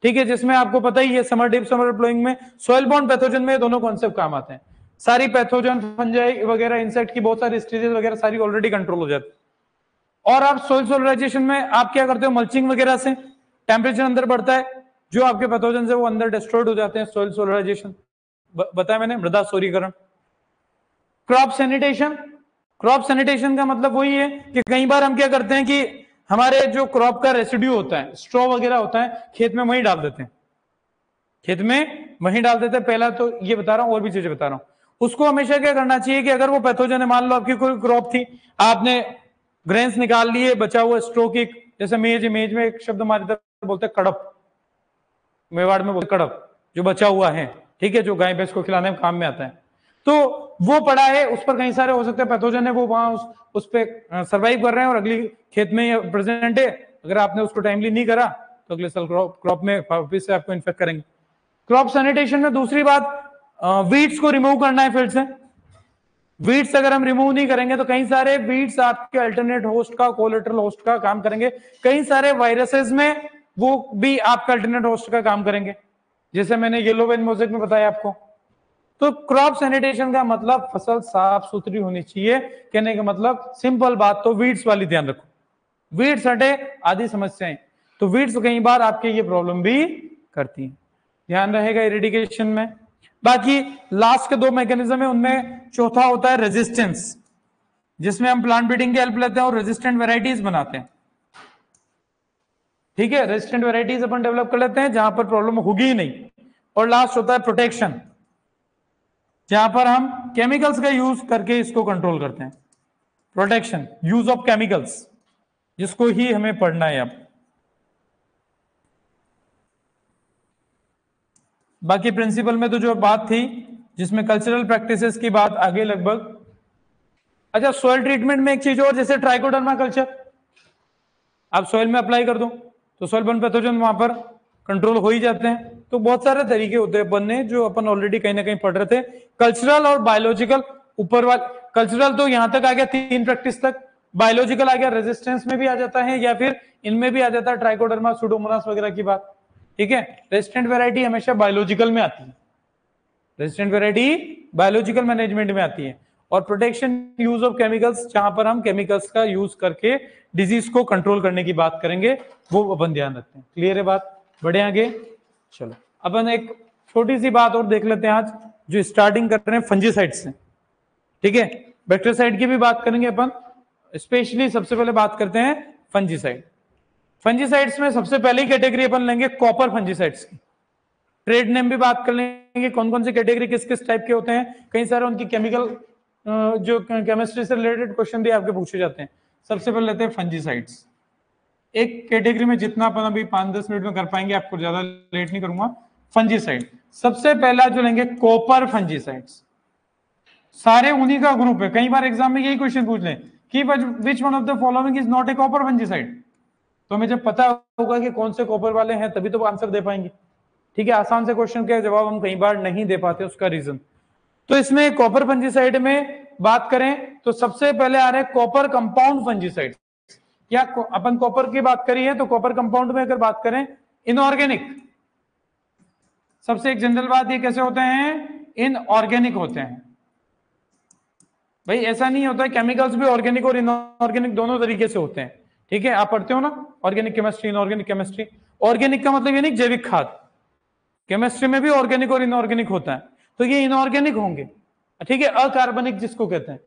ठीक है, जिसमें आपको पता ही है समर डीप समर प्लोइंग में सॉइल बॉर्न पैथोजन में दोनों कॉन्सेप्ट काम आते हैं। सारी पैथोजन, फंजाई वगैरह, इंसेक्ट की बहुत सारी स्टेजेस वगैरह सारी ऑलरेडी कंट्रोल हो जाती है। और आप सॉइल सोलराइजेशन में आप क्या करते हो, मल्चिंग वगैरह से टेम्परेचर अंदर बढ़ता है, जो आपके पैथोजन से वो अंदर डिस्ट्रॉयड हो जाते हैं। सॉइल सोलराइजेशन बताया मैंने, मृदा सौरीकरण। क्रॉप सैनिटेशन, क्रॉप सैनिटेशन का मतलब वही है कि कई बार हम क्या करते हैं कि हमारे जो क्रॉप का रेसिड्यू होता है, स्ट्रॉ वगैरह होता है, खेत में वहीं डाल देते हैं, खेत में वहीं डाल देते हैं। पहला तो ये बता रहा हूं, और भी चीजें बता रहा हूं। उसको हमेशा क्या करना चाहिए कि अगर वो पैथोजन है, मान लो आपकी कोई क्रॉप थी, आपने ग्रेन्स निकाल लिए, बचा हुआ स्ट्रो की, जैसे मेज, मेज में एक शब्द हमारी तरफ बोलते हैं कड़प, मेवाड़ में बोलते कड़प, जो बचा हुआ है, ठीक है, जो गाय भैंस को खिलाने में काम में आता है। तो वो पड़ा है, उस पर कई सारे हो सकते हैं पैथोजन है, वो वहां उस पे सर्वाइव कर रहे हैं और अगली खेत में प्रेजेंट है। अगर आपने उसको टाइमली नहीं करा तो अगले साल क्रॉप में वापस से आपको इन्फेक्ट करेंगे। क्रॉप सैनिटेशन में दूसरी बात, वीड्स को रिमूव करना है फील्ड से। वीड्स अगर हम रिमूव नहीं करेंगे तो कई सारे वीड्स आपके अल्टरनेट होस्ट का, कोलेटरल होस्ट का काम करेंगे। कई सारे वायरसेस में वो भी आपका अल्टरनेट होस्ट का काम करेंगे, जैसे मैंने येलो वेन मोज़ेक में बताया आपको। तो क्रॉप सैनिटेशन का मतलब फसल साफ सुथरी होनी चाहिए, कहने का मतलब सिंपल बात। तो वीड्स वाली ध्यान रखो, वीड्स हटे आदि समस्याएं, तो वीड्स कई बार आपके ये प्रॉब्लम भी करती हैं, ध्यान रहेगा इरिडिकेशन में। बाकी लास्ट के 2 मैकेनिज्म है, उनमें चौथा होता है रेजिस्टेंस, जिसमें हम प्लांट ब्रीडिंग की हेल्प लेते हैं और रेजिस्टेंट वेराइटीज बनाते हैं। ठीक है, रेजिस्टेंट वेराइटीज अपन डेवलप कर लेते हैं जहां पर प्रॉब्लम होगी ही नहीं। और लास्ट होता है प्रोटेक्शन, जहां पर हम केमिकल्स का यूज करके इसको कंट्रोल करते हैं। प्रोटेक्शन, यूज ऑफ केमिकल्स, जिसको ही हमें पढ़ना है अब। बाकी प्रिंसिपल में तो जो बात थी, जिसमें कल्चरल प्रैक्टिसेस की बात आगे लगभग। अच्छा, सॉइल ट्रीटमेंट में एक चीज और, जैसे ट्राइकोडर्मा कल्चर आप सॉइल में अप्लाई कर दो तो सॉइल बर्न पैथोजन वहां पर कंट्रोल हो ही जाते हैं। तो बहुत सारे तरीके होते हैं बनने, जो अपन ऑलरेडी कहीं ना कहीं पढ़ रहे थे। कल्चरल और बायोलॉजिकल, ऊपर वाला कल्चरल तो यहां तक आ गया 3 प्रैक्टिस तक। बायोलॉजिकल आ गया, रेजिस्टेंस में भी आ जाता है या फिर इनमें भी आ जाता है, ट्राइकोडर्मा, सुडोमोनास वगैरह की बात। ठीक है, रेजिस्टेंट वैरायटी हमेशा बायोलॉजिकल में आती है, रेजिस्टेंट वैरायटी बायोलॉजिकल मैनेजमेंट में आती है। और प्रोटेक्शन, यूज ऑफ केमिकल्स, जहां पर हम केमिकल्स का यूज करके डिजीज को कंट्रोल करने की बात करेंगे, वो अपन ध्यान रखते हैं। क्लियर है बात? बढ़े आगे, चलो अपन एक छोटी सी बात और देख लेते हैं आज, जो स्टार्टिंग कर रहे हैं फंजीसाइड से। ठीक है, बैक्टीरियासाइड की भी बात करेंगे अपन, स्पेशली सबसे पहले बात करते हैं फंजीसाइड। फंजीसाइड्स में सबसे पहली कैटेगरी अपन लेंगे कॉपर फंजीसाइड्स की। ट्रेड नेम भी बात कर लेंगे, कौन कौन से कैटेगरी किस किस टाइप के होते हैं। कई सारे उनकी केमिकल जो केमिस्ट्री से रिलेटेड क्वेश्चन भी आपके पूछे जाते हैं। सबसे पहले लेते हैं फंजीसाइड्स। एक कैटेगरी में जितना अपन अभी 5-10 मिनट में कर पाएंगे, आपको ज्यादा लेट नहीं करूंगा। फंजीसाइड सबसे पहला जो लेंगे कॉपर फंजीसाइड्स। सारे उन्हीं का ग्रुप है। कई बार एग्जाम में यही क्वेश्चन पूछ लें कि which one of the following is not a copper fungicide. तो हमें जब पता होगा कि कौन से कॉपर वाले हैं, तभी तो आंसर दे पाएंगे। ठीक है, आसान से क्वेश्चन के जवाब हम कई बार नहीं दे पाते, उसका रीजन। तो इसमें कॉपर फंजीसाइड में बात करें तो सबसे पहले आ रहे हैं कॉपर कंपाउंड फंजीसाइड। या अपन कॉपर की बात करी है तो कॉपर कंपाउंड में अगर बात करें इनऑर्गेनिक, सबसे एक जनरल बात, ये कैसे होते हैं? इनऑर्गेनिक होते हैं। भाई ऐसा नहीं होता है, केमिकल्स भी ऑर्गेनिक और इनऑर्गेनिक दोनों तरीके से होते हैं। ठीक है, आप पढ़ते हो ना organic chemistry, inorganic chemistry. Organic का मतलब ये नहीं जैविक खाद, केमिस्ट्री में भी ऑर्गेनिक और इनऑर्गेनिक होता है, तो ये इनऑर्गेनिक होंगे। ठीक है, अकार्बनिक जिसको कहते हैं।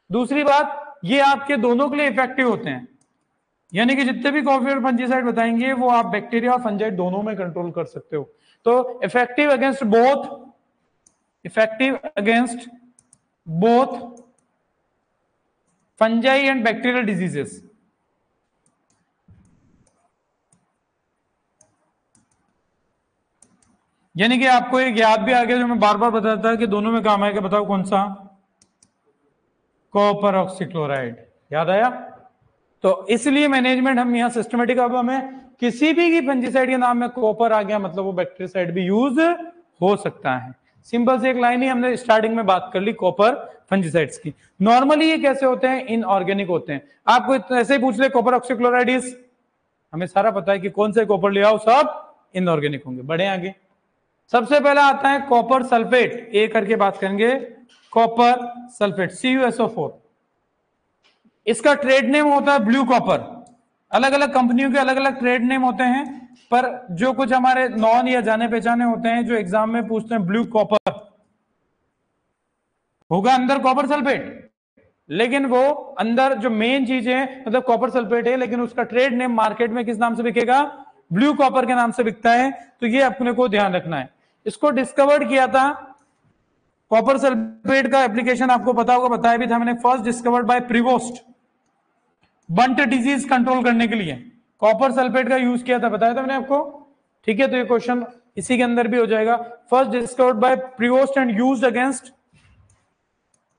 दूसरी बात, ये आपके दोनों के लिए इफेक्टिव होते हैं, यानी कि जितने भी कॉपर फंजीसाइड बताएंगे वो आप बैक्टीरिया और फंजाइड दोनों में कंट्रोल कर सकते हो। तो effective against both fungi and bacterial diseases. यानी कि आपको एक याद भी आ गया, जो मैं बार बार बताता था कि दोनों में काम आएगा। बताओ कौन सा? Copper oxychloride. याद आया? तो इसलिए मैनेजमेंट हम यहाँ सिस्टमेटिक, अब हमें किसी भी की फंजीसाइड के नाम में कॉपर आ गया मतलब वो बैक्टीरियासाइड भी यूज हो सकता है। सिंपल से एक लाइन ही हमने स्टार्टिंग में बात कर ली कॉपर फंजीसाइड्स की। नॉर्मली ये कैसे होते हैं? इनऑर्गेनिक होते हैं। आपको ऐसे ही पूछ ले कॉपर ऑक्सीक्लोराइड इज, हमें सारा पता है कि कौन से कॉपर ले आओ, सब इनऑर्गेनिक होंगे। बढ़े आगे, सबसे पहला आता है कॉपर सल्फेट। ए करके बात करेंगे, कॉपर सल्फेट CuSO4। इसका ट्रेड नेम होता है ब्लू कॉपर। अलग अलग कंपनियों के अलग अलग ट्रेड नेम होते हैं, पर जो कुछ हमारे नॉन या जाने पहचाने होते हैं, जो एग्जाम में पूछते हैं, ब्लू कॉपर होगा, अंदर कॉपर सल्फेट, लेकिन वो अंदर जो मेन चीज है मतलब कॉपर सल्फेट है, लेकिन उसका ट्रेड नेम मार्केट में किस नाम से बिकेगा? ब्लू कॉपर के नाम से बिकता है। तो ये अपने को ध्यान रखना है। इसको डिस्कवर्ड किया था, कॉपर सल्फेट का एप्लीकेशन आपको पता होगा, बताया भी था मैंने, first discovered by Prevost, bunt disease control करने के लिए कॉपर सल्फेट का यूज किया था, बताया था मैंने आपको। ठीक है, तो ये क्वेश्चन इसी के अंदर भी हो जाएगा। First discovered by Prevost and used against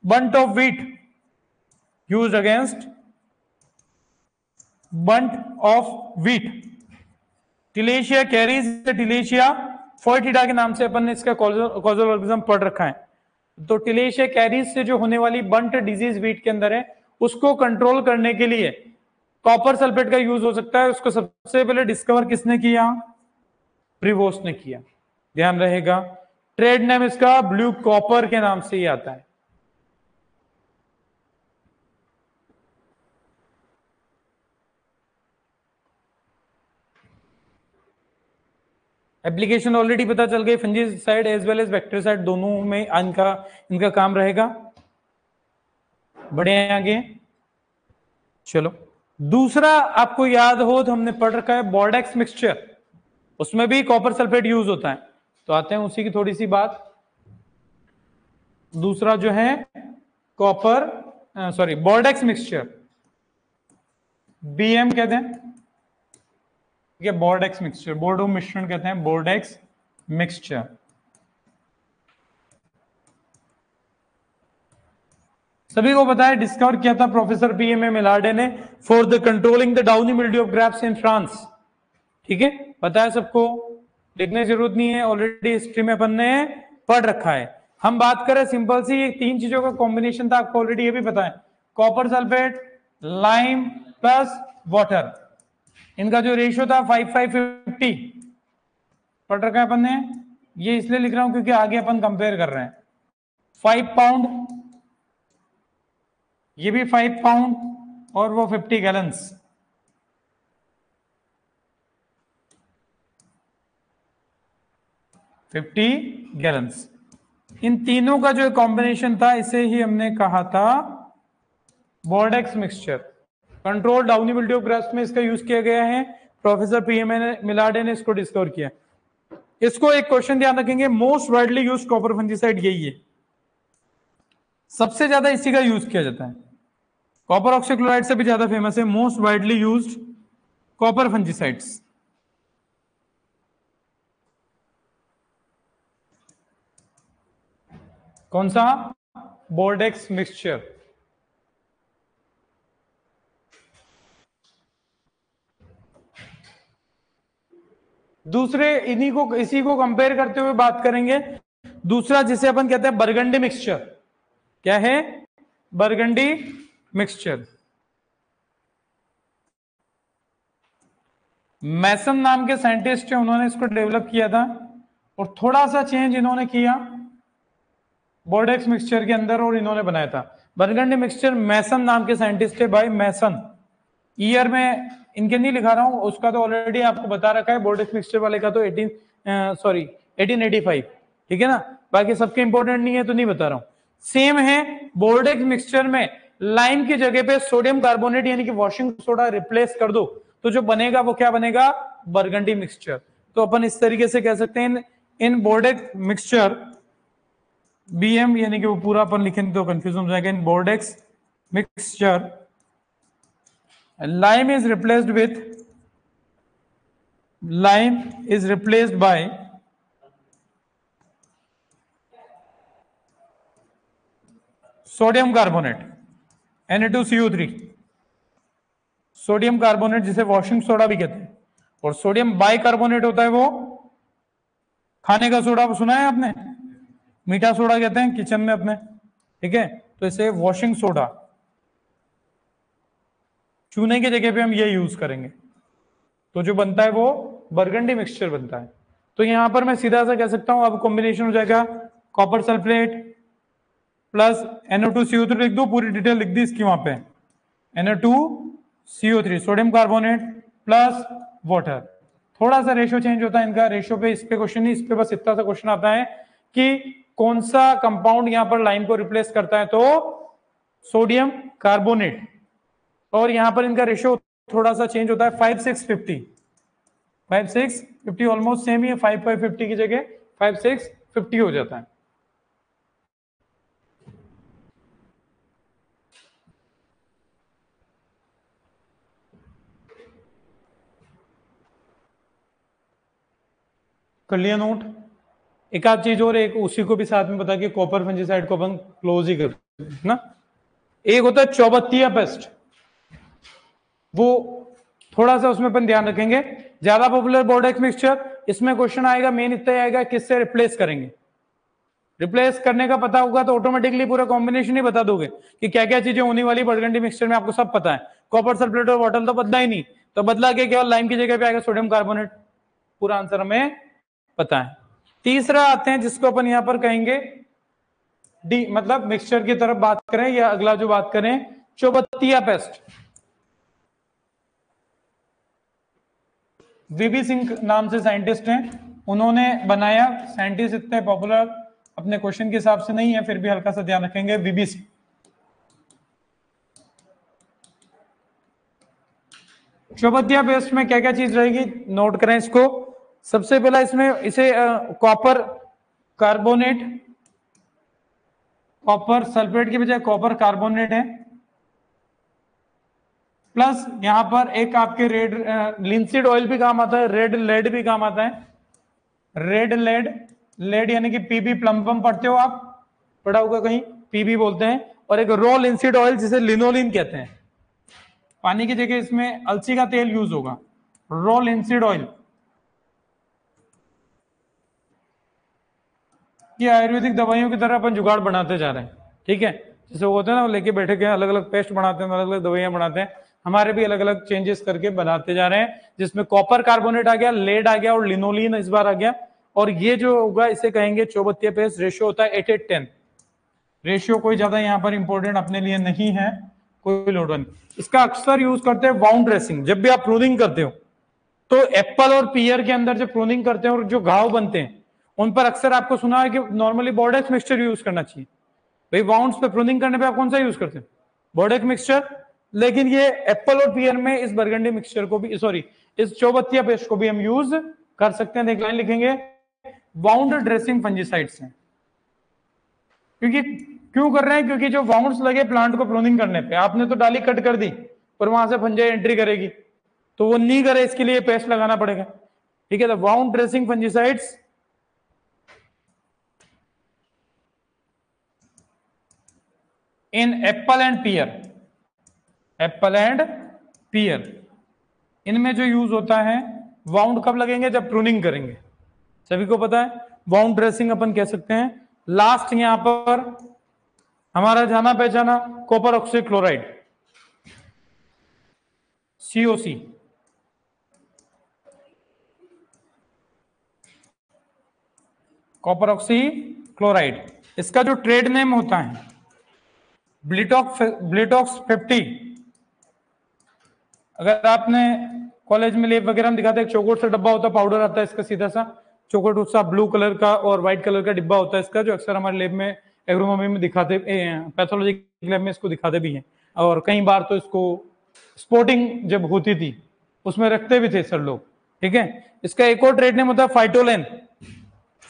bunt of wheat, used against bunt of wheat. Tilletia caries, Tilletia foetida के नाम से अपन ने इसका कॉजल ऑर्गेनिज्म पढ़ रखा है। तो टिलेशिया कैरीज से जो होने वाली बंट डिजीज वीट के अंदर है, उसको कंट्रोल करने के लिए कॉपर सल्फेट का यूज हो सकता है। उसको सबसे पहले डिस्कवर किसने किया? प्रिवोस्ट ने किया, ध्यान रहेगा। ट्रेड नेम इसका ब्लू कॉपर के नाम से ही आता है। एप्लीकेशन ऑलरेडी पता चल गई, फंजीसाइड एज वेल एज बैक्टीरियासाइड दोनों में इनका काम रहेगा। बढ़े आगे, चलो दूसरा आपको याद हो तो हमने पढ़ रखा है बोर्डेक्स मिक्सचर, उसमें भी कॉपर सल्फेट यूज होता है। तो आते हैं उसी की थोड़ी सी बात। दूसरा जो है कॉपर बोर्डेक्स मिक्सचर, बीएम कहते हैं, ठीक है। बोर्डेक्स मिक्सचर, बोर्डो मिश्रण कहते हैं, बोर्डेक्स मिक्सचर। सभी को पता है डिस्कवर किया था प्रोफेसर पीएमए मिलार्डे ने for the controlling the downy mildew of grapes in France, ठीक है। पता है सबको, लिखने की जरूरत नहीं है, ऑलरेडी हिस्ट्री में अपन ने पढ़ रखा है। हम बात करें सिंपल सी, ये तीन चीजों का कॉम्बिनेशन था, आपको ऑलरेडी ये भी पता है, copper sulphate, lime plus water. इनका जो रेशियो था 5:5:50 पढ़ रखा है अपन ने। ये इसलिए लिख रहा हूं क्योंकि आगे अपन कंपेयर कर रहे हैं। 5 पाउंड, ये भी 5 पाउंड और वो 50 गैलन्स। इन तीनों का जो कॉम्बिनेशन था, इसे ही हमने कहा था Bordeaux mixture. Control downy mildew of grapes में इसका यूज किया गया है। प्रोफेसर पीएमए मिलार्डे ने इसको डिस्कवर किया। इसको एक क्वेश्चन ध्यान रखेंगे, most widely use copper fungicide यही है, सबसे ज्यादा इसी का यूज किया जाता है। कॉपर ऑक्सीक्लोराइड से भी ज्यादा फेमस है, most widely used copper fungicides. कौन सा? Bordeaux mixture. दूसरे इसी को कंपेयर करते हुए बात करेंगे। दूसरा जिसे अपन कहते हैं बरगंडी मिक्सचर। क्या है? Burgundy mixture. मैसन नाम के साइंटिस्ट है, उन्होंने इसको डेवलप किया था और थोड़ा सा चेंज इन्होंने किया बोर्डेक्स मिक्सचर के अंदर और इन्होंने बनाया था बरगंडी मिक्सचर। मैसन नाम के साइंटिस्ट है भाई, मैसन। ईयर में इनके नहीं लिखा रहा हूं, उसका तो ऑलरेडी आपको बता रखा है। बोर्डेक्स मिक्सचर वाले का तो 1885, ठीक है ना। बाकी सबके इंपॉर्टेंट नहीं है तो नहीं बता रहा हूं। सेम है, बोर्डेक्स मिक्सचर में लाइम की जगह पे सोडियम कार्बोनेट यानी कि वॉशिंग सोडा रिप्लेस कर दो तो जो बनेगा वो क्या बनेगा? Burgundy mixture. तो अपन इस तरीके से कह सकते हैं इन बोर्डेक्स मिक्सचर, बीएम यानी कि वो पूरा अपन लिखेंगे तो कंफ्यूजन हो जाएगा। In Bordeaux mixture lime is replaced by sodium carbonate Na2CO3, sodium carbonate जिसे वॉशिंग सोडा भी कहते हैं। और सोडियम बाइकार्बोनेट होता है वो खाने का सोडा, सुना है आपने? मीठा सोडा कहते हैं किचन में अपने, ठीक है। तो इसे वॉशिंग सोडा, चूने की जगह पे हम ये यूज करेंगे तो जो बनता है वो बरगंडी मिक्सचर बनता है। तो यहां पर मैं सीधा सा कह सकता हूं, अब कॉम्बिनेशन हो जाएगा कॉपर सल्फेट प्लस Na2CO3, लिख दो पूरी डिटेल लिख दी इसकी वहां पे, Na2CO3 sodium carbonate plus water. थोड़ा सा रेशियो चेंज होता है इनका, रेशियो पे इस पे क्वेश्चन नहीं, इस पे बस इतना सा क्वेश्चन आता है कि कौन सा कंपाउंड यहां पर लाइम को रिप्लेस करता है, तो सोडियम कार्बोनेट। और यहां पर इनका रेशियो थोड़ा सा चेंज होता है, 5:6:50, 5:6:50 ऑलमोस्ट सेम ही है, 5:50 की जगह 5:6:50 हो जाता है। कर लिया नोट? एक आध चीज और, एक उसी को भी साथ में बता के कॉपर फंजीसाइड को अपन क्लोज ही कर ना। एक होता है चौबत्तिया पेस्ट, वो थोड़ा सा उसमें अपन ध्यान रखेंगे। ज्यादा पॉपुलर बोर्डेक्स मिक्सचर, इसमें क्वेश्चन आएगा मेन इतना आएगा किससे रिप्लेस करेंगे। रिप्लेस करने का पता होगा तो ऑटोमेटिकली पूरा कॉम्बिनेशन ही बता दोगे कि क्या क्या चीजें होने वाली बरगंडी मिक्सचर में, आपको सब पता है। कॉपर सल्फेट और वाटर तो बदला ही नहीं, तो बदला के केवल लाइम की जगह पे आएगा सोडियम कार्बोनेट। पूरा आंसर हमें पता है। तीसरा आते हैं जिसको अपन यहां पर कहेंगे डी, मतलब मिक्सचर की तरफ बात करें या अगला जो बात करें चौबत्तिया पेस्ट। वीबी सिंह नाम से साइंटिस्ट हैं, उन्होंने बनाया। साइंटिस्ट इतने पॉपुलर अपने क्वेश्चन के हिसाब से नहीं है, फिर भी हल्का सा ध्यान रखेंगे। वीबी सिंह चौबत्तिया पेस्ट में क्या क्या चीज रहेगी नोट करें इसको। सबसे पहला इसमें इसे कॉपर कार्बोनेट, कॉपर सल्फेट की बजाय कॉपर कार्बोनेट है, प्लस यहां पर एक आपके रेड लिंसीड ऑयल भी काम आता है, रेड लेड भी काम आता है। रेड लेड, लेड यानी कि पीबी, प्लम पढ़ते हो आप, पढ़ा होगा कहीं, पीबी बोलते हैं। और एक रॉ लिंसीड ऑयल जिसे लिनोलिन कहते हैं। पानी की जगह इसमें अलसी का तेल यूज होगा, रॉ लिंसीड ऑयल। ये आयुर्वेदिक दवाइयों की तरह अपन जुगाड़ बनाते जा रहे हैं, ठीक है। जैसे वो होते हैं ना, लेके बैठे गए अलग अलग पेस्ट बनाते हैं, अलग अलग दवाइयां बनाते हैं, हमारे भी अलग अलग चेंजेस करके बनाते जा रहे हैं, जिसमें कॉपर कार्बोनेट आ गया, लेड आ गया और लिनोलिन इस बार आ गया। और ये जो होगा इसे कहेंगे चौबत्तिया पेस्ट। रेशियो होता है 8:10। रेशियो कोई ज्यादा यहाँ पर इंपॉर्टेंट अपने लिए नहीं है, कोई लोड नहीं। इसका अक्सर यूज करते हैं वाउंड ड्रेसिंग। जब भी आप प्रूनिंग करते हो तो एप्पल और पियर के अंदर जब प्रूनिंग करते हैं और जो घाव बनते हैं उन पर अक्सर आपको सुना है कि नॉर्मली बोर्डेक्स मिक्सचर यूज करना चाहिए। भाई वाउंड्स पे प्रूनिंग करने पे आप कौन सा यूज करते हैं? Bordeaux mixture. लेकिन ये एप्पल और पियर में इस बरगंडी मिक्सचर को भी, सॉरी, इस चौबत्तिया पेस्ट को भी हम यूज कर सकते हैं। एक लाइन लिखेंगे, वाउंड ड्रेसिंग फंजीसाइड्स हैं। क्योंकि क्यों कर रहे हैं? क्योंकि जो वाउंड्स लगे प्लांट को प्रूनिंग करने पे, आपने तो डाली कट कर दी पर वहां से फंजाई एंट्री करेगी, तो वो नहीं करे, इसके लिए पेस्ट लगाना पड़ेगा, ठीक है। तो wound dressing fungicides in apple and pear, apple and pear, इनमें जो यूज होता है, वाउंड कब लगेंगे? जब प्रूनिंग करेंगे। सभी को पता है वाउंड ड्रेसिंग अपन कह सकते हैं। लास्ट यहां पर हमारा जाना पहचाना copper oxychloride, COC, copper oxychloride. इसका जो ट्रेड नेम होता है ब्लिटॉक्स 50। अगर आपने कॉलेज में लेब वगैरह में दिखाते हैं, चौकोट सा डब्बा होता है, पाउडर आता है इसका सीधा सा, चौकोट सा ब्लू कलर का और व्हाइट कलर का डिब्बा होता है इसका, जो अक्सर हमारे लेब में एग्रोनॉमी में दिखाते, पैथोलॉजी लैब में इसको दिखाते भी हैं। और कई बार तो इसको स्पोर्टिंग जब होती थी उसमें रखते भी थे सर लोग, ठीक है। इसका एक और ट्रेड नेम होता है फाइटोलेन।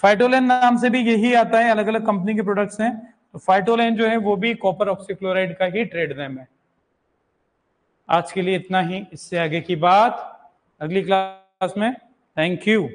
फाइटोलेन नाम से भी यही आता है, अलग अलग कंपनी के प्रोडक्ट्स हैं। तो फाइटोलेन जो है वो भी कॉपर ऑक्सीक्लोराइड का ही ट्रेड नेम है। आज के लिए इतना ही, इससे आगे की बात अगली क्लास में। Thank you.